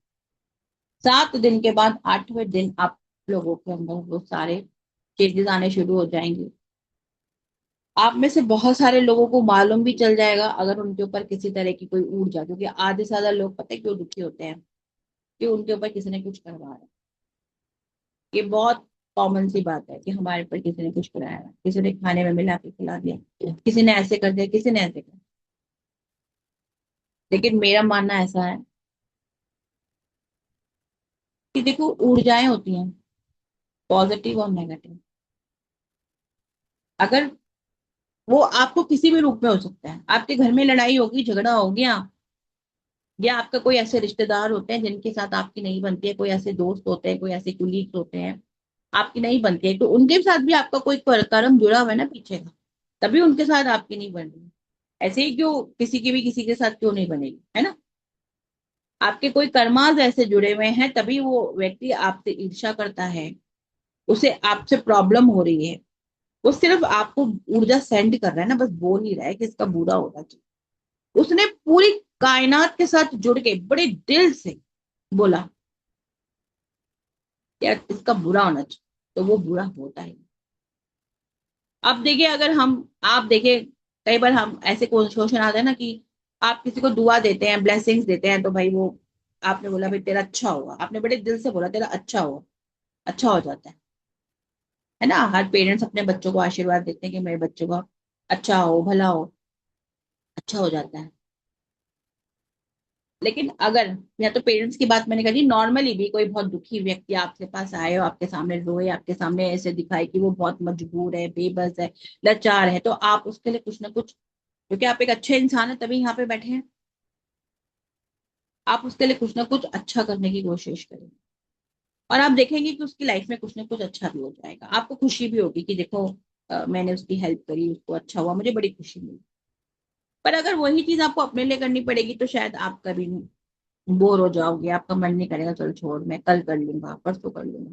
7 दिन के बाद 8वें दिन आप लोगों के अंदर वो सारे चेंजेस आने शुरू हो जाएंगे। आप में से बहुत सारे लोगों को मालूम भी चल जाएगा, अगर उनके ऊपर किसी तरह की कोई ऊर्जा, क्योंकि आधे से ज्यादा लोग पता है क्यों दुखी होते हैं, कि उनके ऊपर किसी ने कुछ करवा रहा है। ये बहुत कॉमन सी बात है कि हमारे ऊपर किसी ने कुछ कराया है, किसी ने खाने में मिला के खिला दिया, किसी ने ऐसे कर दिया, किसी ने ऐसे कर दिया। लेकिन मेरा मानना ऐसा है कि देखो, ऊर्जाएं होती हैं पॉजिटिव और नेगेटिव। अगर वो आपको किसी भी रूप में हो सकता है, आपके घर में लड़ाई होगी, झगड़ा हो गया, या आपका कोई ऐसे रिश्तेदार होते हैं जिनके साथ आपकी नहीं बनती है, कोई ऐसे दोस्त होते हैं, कोई ऐसे कुलीग्स होते हैं आपकी नहीं बनती है, तो उनके साथ भी आपका कोई कर्म जुड़ा हुआ है ना पीछे का, तभी उनके साथ आपकी नहीं बन रही। ऐसे ही क्यों किसी की भी किसी के साथ क्यों नहीं बनेगी, है ना? आपके कोई कर्माज ऐसे जुड़े हुए हैं, तभी वो व्यक्ति आपसे ईर्ष्या करता है, उसे आपसे प्रॉब्लम हो रही है। वो सिर्फ आपको ऊर्जा सेंड कर रहा है ना, बस बोल ही रहा है कि इसका बुरा होना चाहिए। उसने पूरी कायनात के साथ जुड़ के बड़े दिल से बोला यार इसका बुरा होना चाहिए, तो वो बुरा होता है। अब देखिए, अगर हम, आप देखिए, कई बार हम ऐसे क्वेश्चन आते हैं ना कि आप किसी को दुआ देते हैं, ब्लेसिंग्स देते हैं, तो भाई वो, आपने बोला भाई तेरा अच्छा होगा, आपने बड़े दिल से बोला तेरा अच्छा होगा, अच्छा हो जाता है ना? हर पेरेंट्स अपने बच्चों को आशीर्वाद देते हैं कि मेरे बच्चों का अच्छा हो, भला हो, अच्छा हो जाता है। लेकिन अगर, या तो पेरेंट्स की बात मैंने करी, नॉर्मली भी कोई बहुत दुखी व्यक्ति आपके पास आए और आपके सामने रोए, आपके सामने ऐसे दिखाए कि वो बहुत मजबूर है, बेबस है, लाचार है, तो आप उसके लिए कुछ ना कुछ, क्योंकि आप एक अच्छे इंसान है तभी यहाँ पे बैठे हैं, आप उसके लिए कुछ ना कुछ अच्छा करने की कोशिश करें। और आप देखेंगे कि उसकी लाइफ में कुछ ना कुछ अच्छा भी हो जाएगा, आपको खुशी भी होगी कि देखो मैंने उसकी हेल्प करी, उसको अच्छा हुआ, मुझे बड़ी खुशी मिली। पर अगर वही चीज आपको अपने लिए करनी पड़ेगी तो शायद आप कभी बोर हो जाओगे, आपका मन नहीं करेगा, चलो छोड़, मैं कल कर लूंगा, परसों कर लूंगा।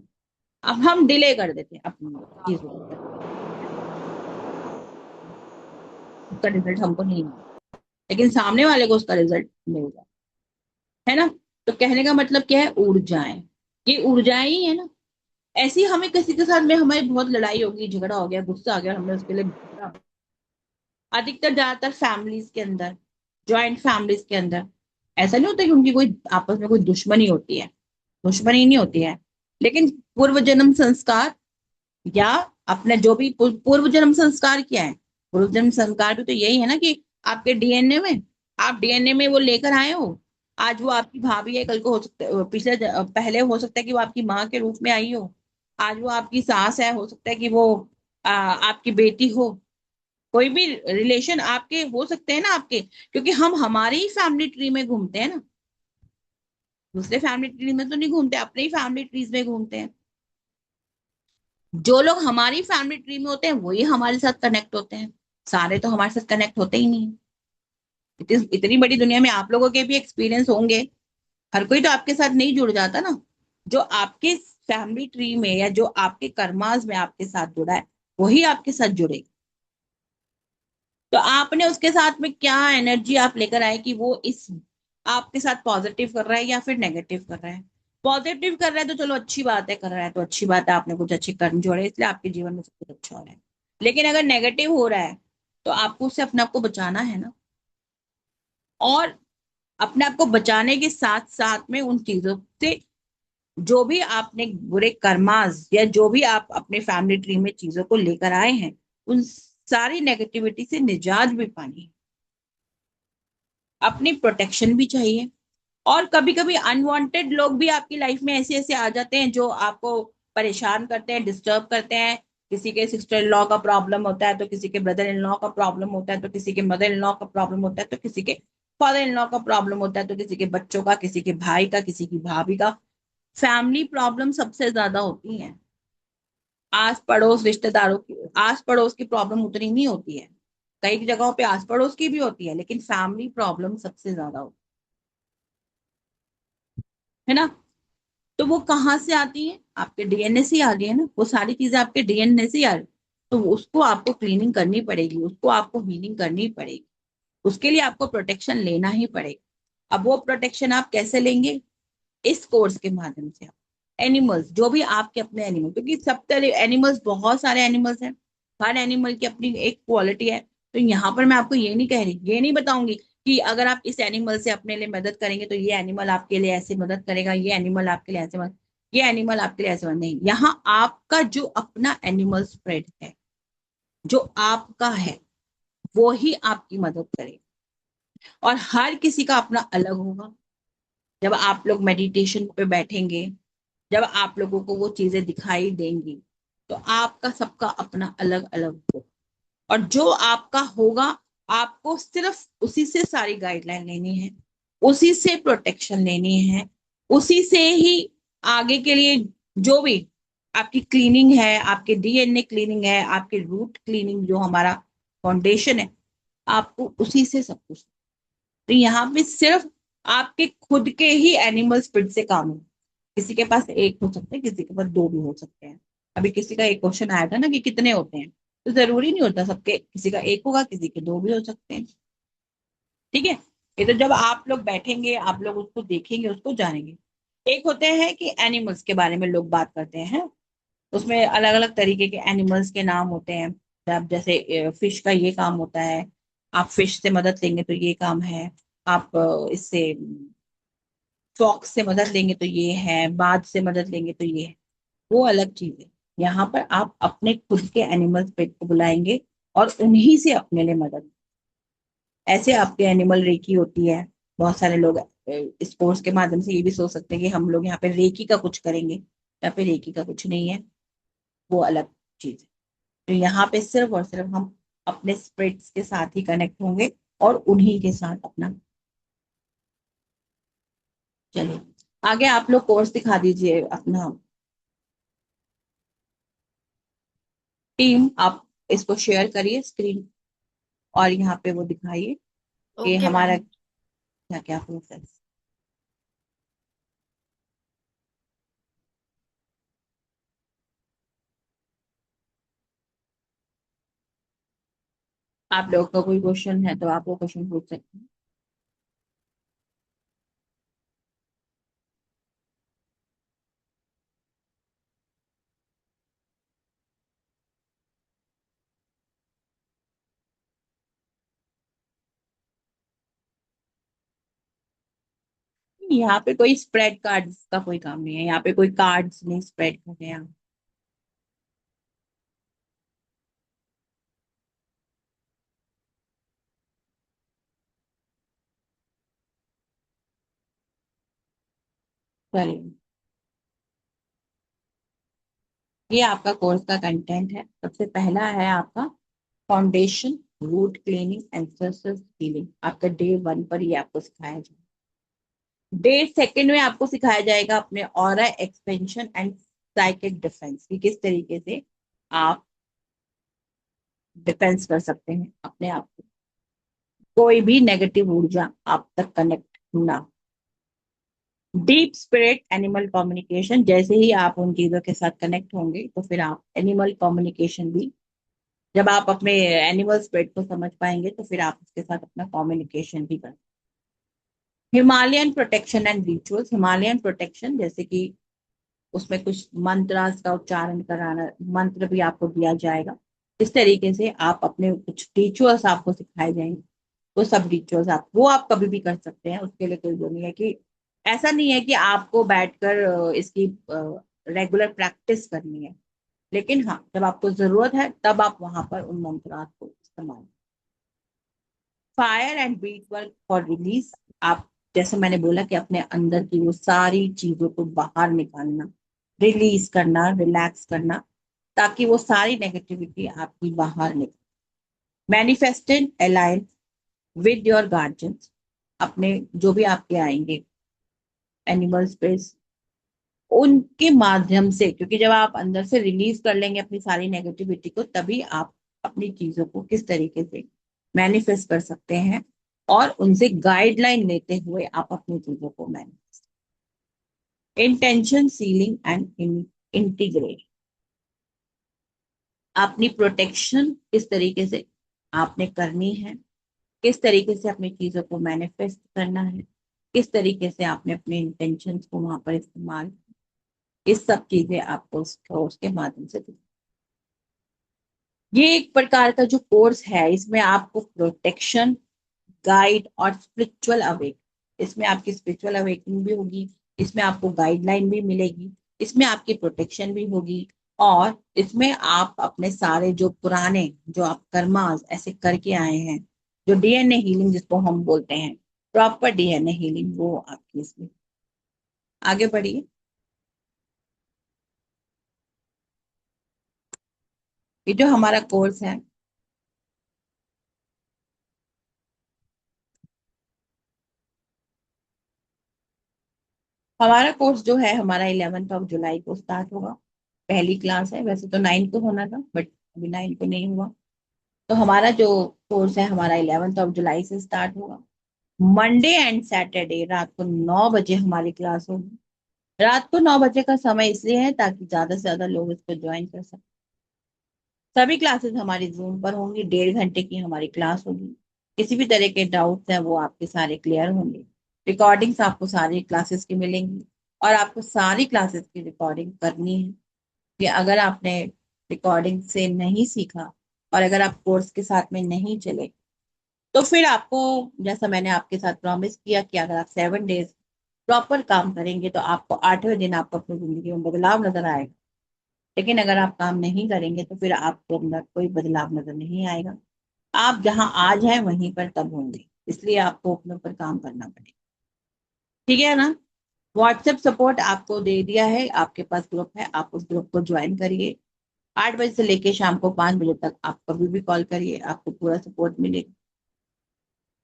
अब हम डिले कर देते हैं अपनी चीजों को करने, उसका रिजल्ट हमको नहीं मिला, लेकिन सामने वाले को उसका रिजल्ट मिल जाए, है ना। तो कहने का मतलब क्या है, ऊर्जाएं, ये ऊर्जाएं ही है ना। ऐसी हमें किसी के साथ में हमारी बहुत लड़ाई होगी, झगड़ा हो गया, गुस्सा आ गया, और हमने उसके लिए अधिकतर ज्यादातर फैमिलीज के अंदर, जॉइंट फैमिलीज के अंदर ऐसा नहीं होता कि उनकी कोई आपस में कोई दुश्मनी होती है, दुश्मनी नहीं होती है, लेकिन पूर्व जन्म संस्कार, या अपने जो भी पूर्व जन्म संस्कार क्या है, पूर्व जन्म संस्कार भी तो यही है ना कि आपके डीएनए में, आप डीएनए में वो लेकर आए हो। आज वो आपकी भाभी है, कल को हो सकता है पहले हो सकता है कि वो आपकी माँ के रूप में आई हो, आज वो आपकी सास है, हो सकता है कि वो आपकी बेटी हो, कोई भी रिलेशन आपके हो सकते हैं ना आपके, क्योंकि हम हमारे ही फैमिली ट्री में घूमते हैं ना, दूसरे फैमिली ट्री में तो नहीं घूमते, अपने ही फैमिली ट्रीज में घूमते हैं। जो लोग हमारी फैमिली ट्री में होते हैं वही हमारे साथ कनेक्ट होते हैं, सारे तो हमारे साथ कनेक्ट होते ही नहीं। इतनी बड़ी दुनिया में आप लोगों के भी एक्सपीरियंस होंगे, हर कोई तो आपके साथ नहीं जुड़ जाता ना। जो आपके फैमिली ट्री में या जो आपके कर्मास में आपके साथ जुड़ा है वही आपके साथ जुड़ेगा। तो आपने उसके साथ में क्या एनर्जी आप लेकर आए कि वो इस आपके साथ पॉजिटिव कर रहा है या फिर नेगेटिव कर रहा है। पॉजिटिव कर रहा है तो चलो अच्छी बात है, कर रहा है तो अच्छी बात है, आपने कुछ अच्छे कर्म जोड़े इसलिए आपके जीवन में सब कुछ अच्छा हो रहा है। लेकिन अगर नेगेटिव हो रहा है तो आपको उससे अपने आप को बचाना है ना। और अपने आप को बचाने के साथ साथ में उन चीजों से, जो भी आपने बुरे कर्मास या जो भी आप अपने फैमिली ट्री में चीजों को लेकर आए हैं, उन सारी नेगेटिविटी से निजात भी पानी है, अपनी प्रोटेक्शन भी चाहिए। और कभी कभी अनवांटेड लोग भी आपकी लाइफ में ऐसे ऐसे आ जाते हैं जो आपको परेशान करते हैं, डिस्टर्ब करते हैं। किसी के सिस्टर इन लॉ का प्रॉब्लम होता है तो किसी के ब्रदर इन लॉ का प्रॉब्लम होता है, तो किसी के मदर इन लॉ का प्रॉब्लम होता है, तो किसी के फादर इन लॉ का प्रॉब्लम होता है, तो किसी के बच्चों का, किसी के भाई का, किसी की भाभी का। फैमिली प्रॉब्लम सबसे ज्यादा होती है, आस पड़ोस रिश्तेदारों की, आस पड़ोस की प्रॉब्लम उतनी नहीं होती है, कई जगहों पे आस पड़ोस की भी होती है, लेकिन फैमिली प्रॉब्लम सबसे ज्यादा होती है ना। तो वो कहाँ से आती है, आपके डीएनए से आ रही है ना, वो सारी चीजें आपके डीएनए से आ रही। तो उसको आपको क्लीनिंग करनी पड़ेगी, उसको आपको हीलिंग करनी पड़ेगी, उसके लिए आपको प्रोटेक्शन लेना ही पड़ेगा। अब वो प्रोटेक्शन आप कैसे लेंगे, इस कोर्स के माध्यम से। आप एनिमल्स, जो भी आपके अपने एनिमल, क्योंकि सब तरह एनिमल्स, बहुत सारे एनिमल्स हैं, हर एनिमल की अपनी एक क्वालिटी है। तो यहाँ पर मैं आपको ये नहीं कह रही, ये नहीं बताऊंगी कि अगर आप इस एनिमल से अपने लिए मदद करेंगे तो ये एनिमल आपके लिए ऐसे मदद करेगा, ये एनिमल आपके लिए ऐसे मदद, ये एनिमल आपके लिए ऐसे मदद नहीं। यहाँ आपका जो अपना एनिमल स्प्रेड है, जो आपका है, वो ही आपकी मदद करेगा। और हर किसी का अपना अलग होगा। जब आप लोग मेडिटेशन पे बैठेंगे, जब आप लोगों को वो चीजें दिखाई देंगी, तो आपका सबका अपना अलग अलग होगा। और जो आपका होगा, आपको सिर्फ उसी से सारी गाइडलाइन लेनी है, उसी से प्रोटेक्शन लेनी है, उसी से ही आगे के लिए जो भी आपकी क्लीनिंग है, आपके डीएनए क्लीनिंग है, आपके रूट क्लीनिंग जो हमारा फाउंडेशन है, आपको उसी से सब कुछ। तो यहाँ पे सिर्फ आपके खुद के ही एनिमल स्पिरिट से काम है। किसी के पास एक हो सकते हैं, किसी के पास दो भी हो सकते हैं। अभी किसी का एक क्वेश्चन आया था ना कि कितने होते हैं, तो जरूरी नहीं होता सबके, किसी का एक होगा, किसी के दो भी हो सकते हैं। ठीक है। ये तो जब आप लोग बैठेंगे, आप लोग उसको देखेंगे, उसको जानेंगे। एक होते हैं कि एनिमल्स के बारे में लोग बात करते हैं, उसमें अलग अलग तरीके के एनिमल्स के नाम होते हैं। अब जैसे फिश का ये काम होता है, आप फिश से मदद लेंगे तो ये काम है। आप इससे फॉक्स से मदद लेंगे तो ये है, बाज से मदद लेंगे तो ये है, वो अलग चीज है। यहाँ पर आप अपने खुद के एनिमल पेट को बुलाएंगे और उन्हीं से अपने लिए मदद। ऐसे आपके एनिमल रेकी होती है, बहुत सारे लोग इस कोर्स के माध्यम से ये भी सोच सकते हैं कि हम लोग यहाँ पे रेकी का कुछ करेंगे, यहाँ पे रेकी का कुछ नहीं है, वो अलग चीज है। तो यहाँ पे सिर्फ और सिर्फ हम अपने स्पिरिट्स के साथ ही कनेक्ट होंगे और उन्हीं के साथ अपना। चलिए आगे आप लोग कोर्स दिखा दीजिए अपना। टीम आप इसको शेयर करिए स्क्रीन, और यहाँ पे वो दिखाइए कि ओके हमारा मैम। क्या क्या प्रोसेस। आप लोग का कोई क्वेश्चन है तो आप वो क्वेश्चन पूछ सकते हैं। यहाँ पे कोई स्प्रेड कार्ड्स का कोई काम नहीं है, यहाँ पे कोई कार्ड्स नहीं स्प्रेड कर रहे हैं हम। चलिए ये आपका कोर्स का कंटेंट है। सबसे पहला है आपका foundation, root cleaning and surface healing. आपका डे 1 पर ये आपको सिखाया जाएगा। डे 2 में आपको सिखाया जाएगा अपने aura expansion and psychic defence, कि किस तरीके से आप डिफेंस कर सकते हैं अपने आप को, कोई भी नेगेटिव ऊर्जा आप तक कनेक्ट ना। डीप स्पिरिट एनिमल कम्युनिकेशन, जैसे ही आप उन चीजों के साथ कनेक्ट होंगे तो फिर आप एनिमल कम्युनिकेशन भी, जब आप अपने एनिमल स्पिरिट को समझ पाएंगे तो फिर आप उसके साथ अपना कम्युनिकेशन भी कर। Himalayan protection and rituals, Himalayan protection जैसे कि उसमें कुछ मंत्र का उच्चारण कराना, मंत्र भी आपको दिया जाएगा। इस तरीके से आप अपने कुछ रिचुअल्स आपको सिखाए जाएंगे। वो सब रिचुअल्स आप वो आप कभी भी कर सकते हैं, उसके लिए कोई वो नहीं है कि ऐसा नहीं है कि आपको बैठकर इसकी रेगुलर प्रैक्टिस करनी है। लेकिन हाँ, जब आपको जरूरत है तब आप वहां पर उन मंत्रात को इस्तेमाल। Fire and beat work for release, आप जैसे मैंने बोला कि अपने अंदर की वो सारी चीजों को बाहर निकालना, रिलीज करना, रिलैक्स करना, ताकि वो सारी नेगेटिविटी आपकी बाहर निकले। Manifested align with your guardians, अपने जो भी आपके आएंगे एनिमल स्पेस, उनके माध्यम से, क्योंकि जब आप अंदर से रिलीज कर लेंगे अपनी सारी नेगेटिविटी को, तभी आप अपनी चीजों को किस तरीके से मैनिफेस्ट कर सकते हैं, और उनसे गाइडलाइन लेते हुए आप अपनी चीजों को manifest. Intention ceiling and integrate, अपनी प्रोटेक्शन किस तरीके से आपने करनी है, किस तरीके से अपनी चीजों को मैनिफेस्ट करना है, किस तरीके से आपने अपने इंटेंशंस को वहां पर इस्तेमाल, इस सब चीजें आपको उसके माध्यम से। ये एक प्रकार का जो कोर्स है, इसमें आपको प्रोटेक्शन, गाइड और स्पिरिचुअल अवेक, इसमें आपकी स्पिरिचुअल अवेकनिंग भी होगी, इसमें आपको गाइडलाइन भी मिलेगी, इसमें आपकी प्रोटेक्शन भी होगी, और इसमें आप अपने सारे जो पुराने जो आप कर्मास ऐसे करके आए हैं, जो डीएनए हीलिंग जिसको हम बोलते हैं, प्रॉपर डीएनए हीलिंग, वो आपकी इसमें। आगे बढ़िए। ये जो हमारा कोर्स है, हमारा कोर्स जो है हमारा 11 जुलाई को स्टार्ट होगा। पहली क्लास है, वैसे तो 9 को होना था बट अभी 9 को नहीं हुआ। तो हमारा जो कोर्स है हमारा 11 जुलाई से स्टार्ट होगा। मंडे एंड सैटरडे रात को 9 बजे हमारी क्लास होगी। रात को 9 बजे का समय इसलिए है ताकि ज्यादा से ज्यादा लोग इसको ज्वाइन कर सकें। सभी क्लासेस हमारी जूम पर होंगी, 1.5 घंटे की हमारी क्लास होगी। किसी भी तरह के डाउट्स हैं वो आपके सारे क्लियर होंगे। रिकॉर्डिंग्स आपको सारी क्लासेस की मिलेंगी, और आपको सारी क्लासेस की रिकॉर्डिंग करनी है, कि अगर आपने रिकॉर्डिंग से नहीं सीखा और अगर आप कोर्स के साथ में नहीं चले, तो फिर आपको, जैसा मैंने आपके साथ प्रॉमिस किया कि अगर आप 7 डेज प्रॉपर काम करेंगे तो आपको 8वें दिन आपको अपनी जिंदगी में बदलाव नजर आएगा। लेकिन अगर आप काम नहीं करेंगे तो फिर आपके अंदर कोई बदलाव नजर नहीं आएगा। आप जहां आज हैं वहीं पर तब होंगे, इसलिए आपको अपने ऊपर काम करना पड़ेगा। ठीक है ना। व्हाट्सएप सपोर्ट आपको दे दिया है, आपके पास ग्रुप है, आप उस ग्रुप को ज्वाइन करिए। 8 बजे से लेके शाम को 5 बजे तक आप कभी भी कॉल करिए, आपको पूरा सपोर्ट मिलेगा।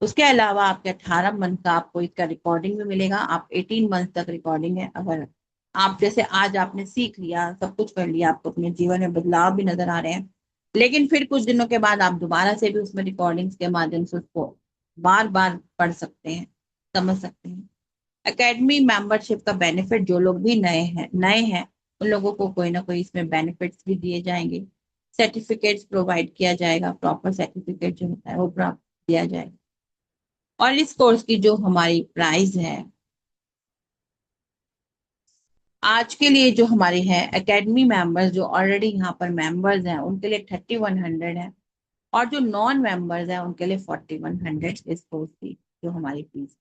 उसके अलावा आपके 18 मंथ का आपको इसका रिकॉर्डिंग भी मिलेगा। आप 18 मंथ तक रिकॉर्डिंग है। अगर आप जैसे आज आपने सीख लिया, सब कुछ कर लिया, आपको अपने जीवन में बदलाव भी नजर आ रहे हैं, लेकिन फिर कुछ दिनों के बाद आप दोबारा से भी उसमें रिकॉर्डिंग्स के माध्यम से उसको बार बार पढ़ सकते हैं, समझ सकते हैं। एकेडमी मेंबरशिप का बेनिफिट जो लोग भी नए हैं उन लोगों को कोई ना कोई इसमें बेनिफिट्स भी दिए जाएंगे। सर्टिफिकेट्स प्रोवाइड किया जाएगा, प्रॉपर सर्टिफिकेट जो होता है वो प्राप्त किया जाएगा। और इस कोर्स की जो हमारी प्राइस है आज के लिए, जो हमारे हैं एकेडमी मेंबर्स जो ऑलरेडी यहाँ पर मेंबर्स हैं उनके लिए 3100 है, और जो नॉन मेंबर्स हैं उनके लिए 4100 इस कोर्स की जो हमारी फीस।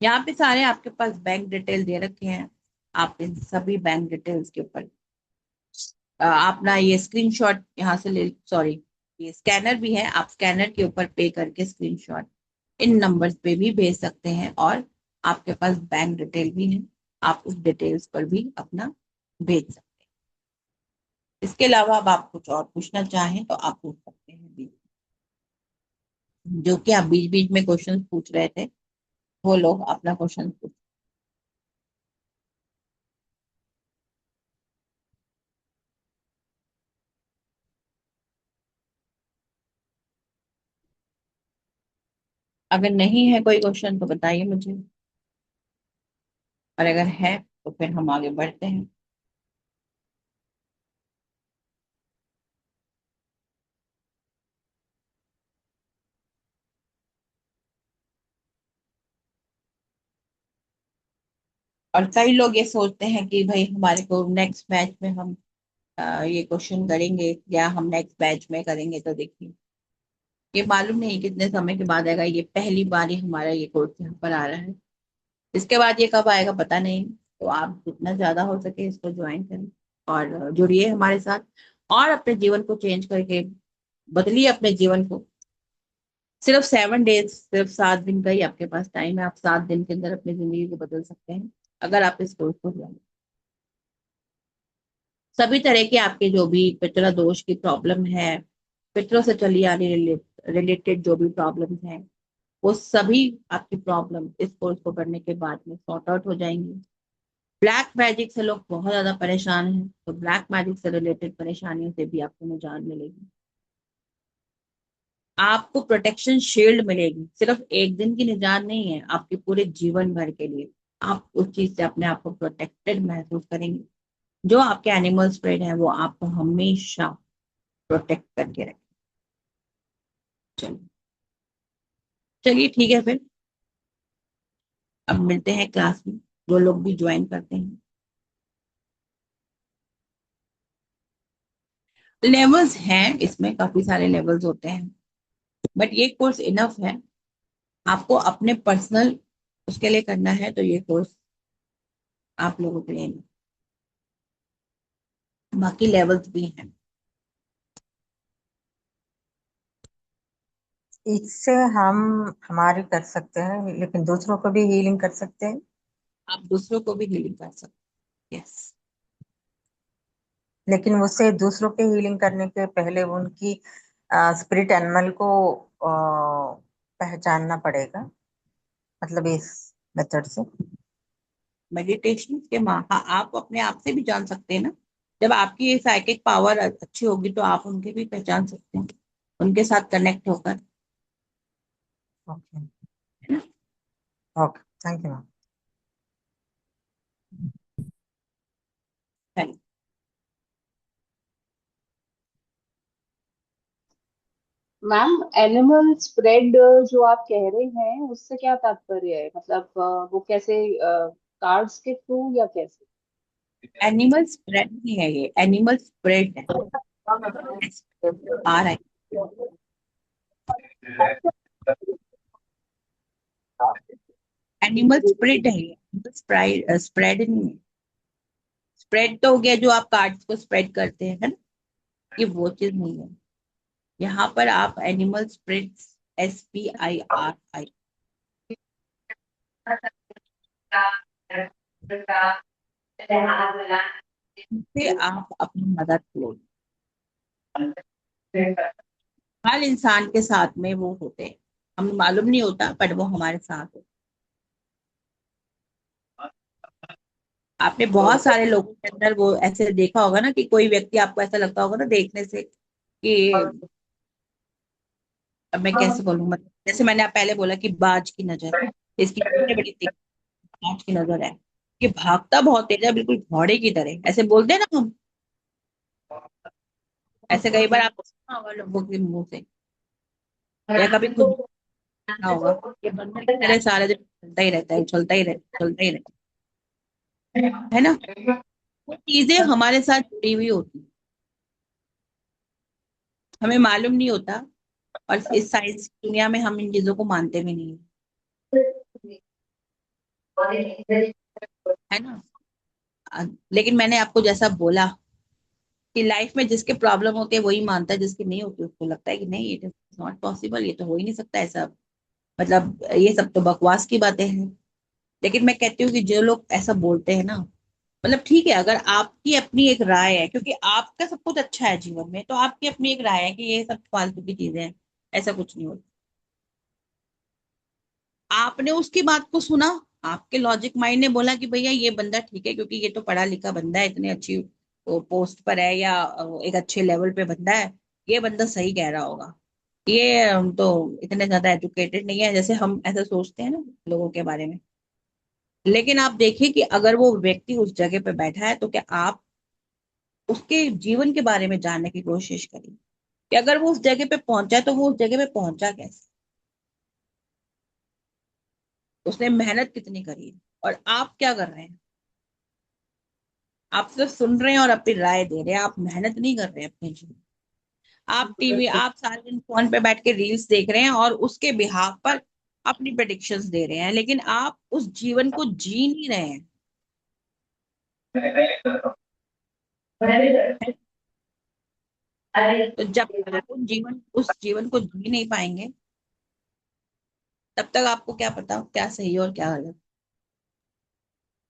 यहाँ पे सारे आपके पास बैंक डिटेल दे रखे हैं। आप इन सभी बैंक डिटेल्स के ऊपर अपना ये स्क्रीनशॉट यहाँ से ले, सॉरी ये स्कैनर भी है, आप स्कैनर के ऊपर पे करके स्क्रीनशॉट इन नंबर्स पे भी भेज सकते हैं। और आपके पास बैंक डिटेल भी है, आप उस डिटेल्स पर भी अपना भेज सकते हैं। इसके अलावा अब आप कुछ और पूछना चाहें तो आप पूछ सकते हैं बीच जो कि आप बीच बीच में क्वेश्चन पूछ रहे थे, वो लोग अपना क्वेश्चन पूछ। अगर नहीं है कोई क्वेश्चन तो बताइए मुझे, और अगर है तो फिर हम आगे बढ़ते हैं। और कई लोग ये सोचते हैं कि भाई हमारे को नेक्स्ट बैच में हम ये क्वेश्चन करेंगे या हम नेक्स्ट बैच में करेंगे, तो देखिए ये मालूम नहीं कितने समय के बाद आएगा। ये पहली बार ही हमारा ये कोर्स यहाँ पर आ रहा है, इसके बाद ये कब आएगा पता नहीं। तो आप जितना ज्यादा हो सके इसको ज्वाइन करें और जुड़िए हमारे साथ, और अपने जीवन को चेंज करके बदलिए अपने जीवन को। सिर्फ 7 डेज, सिर्फ 7 दिन का ही आपके पास टाइम है। आप 7 दिन के अंदर अपनी जिंदगी को बदल सकते हैं अगर आप इस कोर्स को ज्वाइन। सभी तरह के आपके जो भी पितृ दोष की प्रॉब्लम है, पितरों से चली आ रही रिलेटेड जो भी प्रॉब्लम्स हैं, वो सभी आपकी प्रॉब्लम इस कोर्स को करने के बाद में सॉर्ट आउट हो जाएंगी। ब्लैक मैजिक से लोग बहुत ज्यादा परेशान हैं, तो ब्लैक मैजिक से रिलेटेड परेशानियों से भी आपको निजात मिलेगी। आपको प्रोटेक्शन शील्ड मिलेगी, सिर्फ एक दिन की निजात नहीं है, आपके पूरे जीवन भर के लिए। आप उस चीज से अपने आप को प्रोटेक्टेड महसूस करेंगे। जो आपके एनिमल स्प्रेड है वो आपको हमेशा प्रोटेक्ट करके रखें। चलिए, चलिए ठीक है फिर, अब मिलते हैं क्लास में, जो लोग भी ज्वाइन करते हैं। लेवल्स हैं इसमें, काफी सारे लेवल्स होते हैं, बट ये कोर्स इनफ है। आपको अपने पर्सनल उसके लिए करना है तो ये कोर्स आप लोगों के लिए नहीं। बाकी लेवल्स भी हैं। इससे हम हमारी कर सकते हैं, लेकिन दूसरों को भी हीलिंग कर सकते हैं। आप दूसरों को भी हीलिंग कर सकते हैं। यस। लेकिन उससे दूसरों के हीलिंग करने के पहले उनकी स्पिरिट एनिमल को पहचानना पड़ेगा, मतलब इस मेथड से। मेडिटेशन के हाँ, आप अपने आप से भी जान सकते हैं ना। जब आपकी ये साइकिक पावर अच्छी होगी तो आप उनके भी पहचान सकते हैं, उनके साथ कनेक्ट होकर, ओके, है ना। Okay, thank you ma'am. Thank you. Ma'am, animal spread जो आप कह रहे हैं उससे क्या तात्पर्य है? मतलब वो कैसे, कार्ड्स के थ्रू या कैसे? एनिमल स्प्रेड नहीं है, ये एनिमल स्प्रेड है। आ रहा है। एनिमल स्प्रेड है ये, स्प्रेड स्प्रेड नहीं है। स्प्रेड तो हो गया जो आप कार्ड्स को स्प्रेड करते हैं, है ना, ये वो चीज नहीं है। यहाँ पर आप एनिमल स्प्रेड, SPIRI, फिर आप अपनी मदद लो। हर इंसान के साथ में वो होते हैं, हमें मालूम नहीं होता पर वो हमारे साथ होते हैं। आपने बहुत सारे लोगों के अंदर वो ऐसे देखा होगा ना कि कोई व्यक्ति आपको ऐसा लगता होगा ना देखने से कि, अब मैं कैसे बोलूं, मतलब जैसे मैंने आप पहले बोला कि बाज की नजर, इसकी कितनी बड़ी तेज बाज की नजर है। ये भागता बहुत तेज है, बिल्कुल घोड़े की तरह, ऐसे बोलते हैं ना हम। ऐसे कई बार आपको सुना होगा लोगों के मुंह से, या कभी खुद सुना होगा। ये बंदर की तरह सारा दिन चलता ही रहता है, चलता ही रहता, चलता ही रहता है ना। वो चीजें हमारे साथ जुड़ी हुई होती हैं, हमें मालूम नहीं होता। और इस साइंस की दुनिया में हम इन चीजों को मानते भी नहीं है ना। लेकिन मैंने आपको जैसा बोला कि लाइफ में जिसके प्रॉब्लम होती है वही मानता है, जिसकी नहीं होती उसको लगता है कि नहीं, इट इज नॉट पॉसिबल, ये तो हो ही नहीं सकता ऐसा। मतलब ये सब तो बकवास की बातें हैं। लेकिन मैं कहती हूँ कि जो लोग ऐसा बोलते हैं ना, मतलब ठीक है, अगर आपकी अपनी एक राय है, क्योंकि आपका सब कुछ अच्छा है जीवन में, तो आपकी अपनी एक राय है कि ये सब फालतू की चीजें हैं, ऐसा कुछ नहीं होता। आपने उसकी बात को सुना, आपके लॉजिक माइंड ने बोला कि भैया ये बंदा ठीक है, क्योंकि ये तो पढ़ा लिखा बंदा है, इतनी अच्छी पोस्ट पर है, या एक अच्छे लेवल पे बंदा है, ये बंदा सही कह रहा होगा। ये तो इतने ज्यादा एजुकेटेड नहीं है जैसे हम ऐसा सोचते हैं ना लोगों के बारे में। लेकिन आप देखिए कि अगर वो व्यक्ति उस जगह पे बैठा है, तो क्या आप उसके जीवन के बारे में जानने की कोशिश करिए कि अगर वो उस जगह पे पहुंचा है तो वो उस जगह पे पहुंचा कैसे, उसने मेहनत कितनी करी है, और आप क्या कर रहे हैं। आप सिर्फ सुन रहे हैं और अपनी राय दे रहे हैं, आप मेहनत नहीं कर रहे हैं अपने जीवन। आप सारे दिन फोन पे बैठ के रील्स देख रहे हैं और उसके बिहाफ पर अपनी प्रेडिक्शंस दे रहे हैं, लेकिन आप उस जीवन को जी नहीं रहे हैं। तो जब तक आप उस जीवन को जी नहीं पाएंगे, तब तक आपको क्या पता क्या सही और क्या गलत।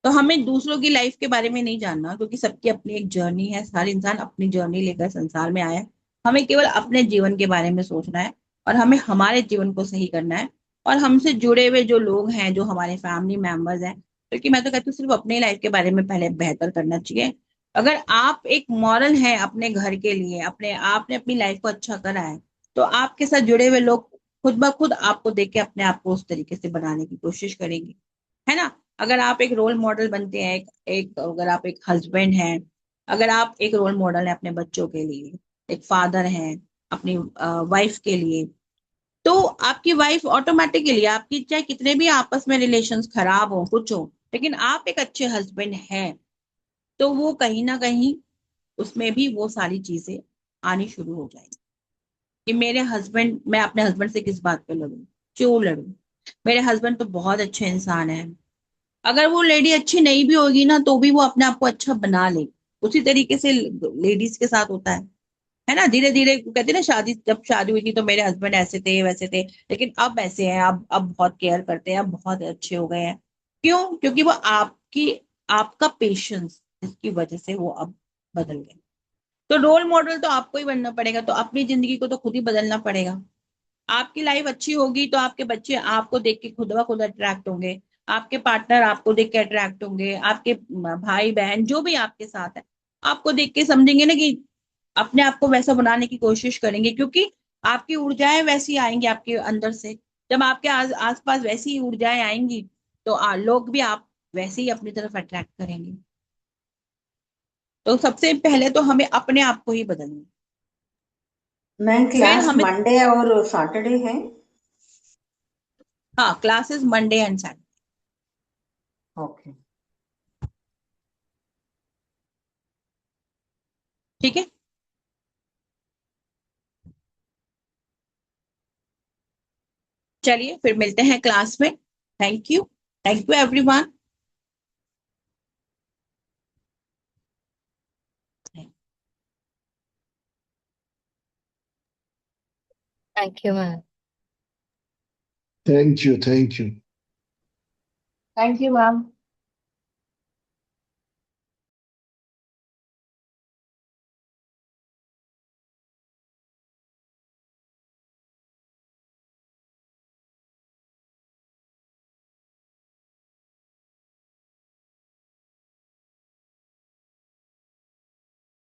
तो हमें दूसरों की लाइफ के बारे में नहीं जानना, क्योंकि सबकी अपनी एक जर्नी है, हर इंसान अपनी जर्नी लेकर संसार में आया है। हमें केवल अपने जीवन के बारे में सोचना है, और हमें हमारे जीवन को सही करना है। और हमसे जुड़े हुए जो लोग हैं, जो हमारे फैमिली मेंबर्स हैं, क्योंकि मैं तो कहती हूँ सिर्फ अपनी लाइफ के बारे में पहले बेहतर करना चाहिए। अगर आप एक मॉरल है अपने घर के लिए, अपने आपने अपनी लाइफ को अच्छा करा है, तो आपके साथ जुड़े हुए लोग खुद ब खुद आपको देख के अपने आप को उस तरीके से बनाने की कोशिश करेंगे, है ना। अगर आप एक रोल मॉडल बनते हैं, अगर आप एक हस्बैंड हैं, अगर आप एक रोल मॉडल हैं अपने बच्चों के लिए, एक फादर हैं अपनी वाइफ के लिए, तो आपकी वाइफ ऑटोमेटिकली, आपकी चाहे कितने भी आपस में रिलेशंस खराब हो, कुछ हो, लेकिन आप एक अच्छे हस्बैंड हैं, तो वो कहीं ना कहीं उसमें भी वो सारी चीजें आनी शुरू हो जाएंगी कि मेरे हस्बैंड, मैं अपने हस्बैंड से किस बात पे लड़ूं, क्यों लड़ूं, मेरे हस्बैंड तो बहुत अच्छे इंसान है। अगर वो लेडी अच्छी नहीं भी होगी ना, तो भी वो अपने आप को अच्छा बना ले। उसी तरीके से लेडीज के साथ होता है ना। धीरे धीरे कहते हैं ना, जब शादी हुई थी तो मेरे हस्बैंड ऐसे थे वैसे थे, लेकिन अब ऐसे हैं, अब बहुत केयर करते हैं, अब बहुत अच्छे हो गए हैं। क्यों? क्योंकि वो आपका पेशेंस, जिसकी वजह से वो अब बदल गए। तो रोल मॉडल तो आपको ही बनना पड़ेगा, तो अपनी जिंदगी को तो खुद ही बदलना पड़ेगा। आपकी लाइफ अच्छी होगी तो आपके बच्चे आपको देख के खुद ब खुद अट्रैक्ट होंगे, आपके पार्टनर आपको देख के अट्रैक्ट होंगे, आपके भाई बहन जो भी आपके साथ है, आपको देख के समझेंगे ना कि अपने आप को वैसा बनाने की कोशिश करेंगे, क्योंकि आपकी ऊर्जाएं वैसी आएंगी आपके अंदर से। जब आपके आसपास वैसी ही ऊर्जाएं आएंगी, तो लोग भी आप वैसे ही अपनी तरफ अट्रैक्ट करेंगे। तो सबसे पहले तो हमें अपने आप को ही बदलना है। मैम फिर क्लास हमें, मंडे और सैटरडे है। हाँ, classes Monday and Saturday. Okay. ठीक है, चलिए फिर मिलते हैं क्लास में। Thank you everyone. Thank you ma'am. Thank you, thank you. Thank you ma'am.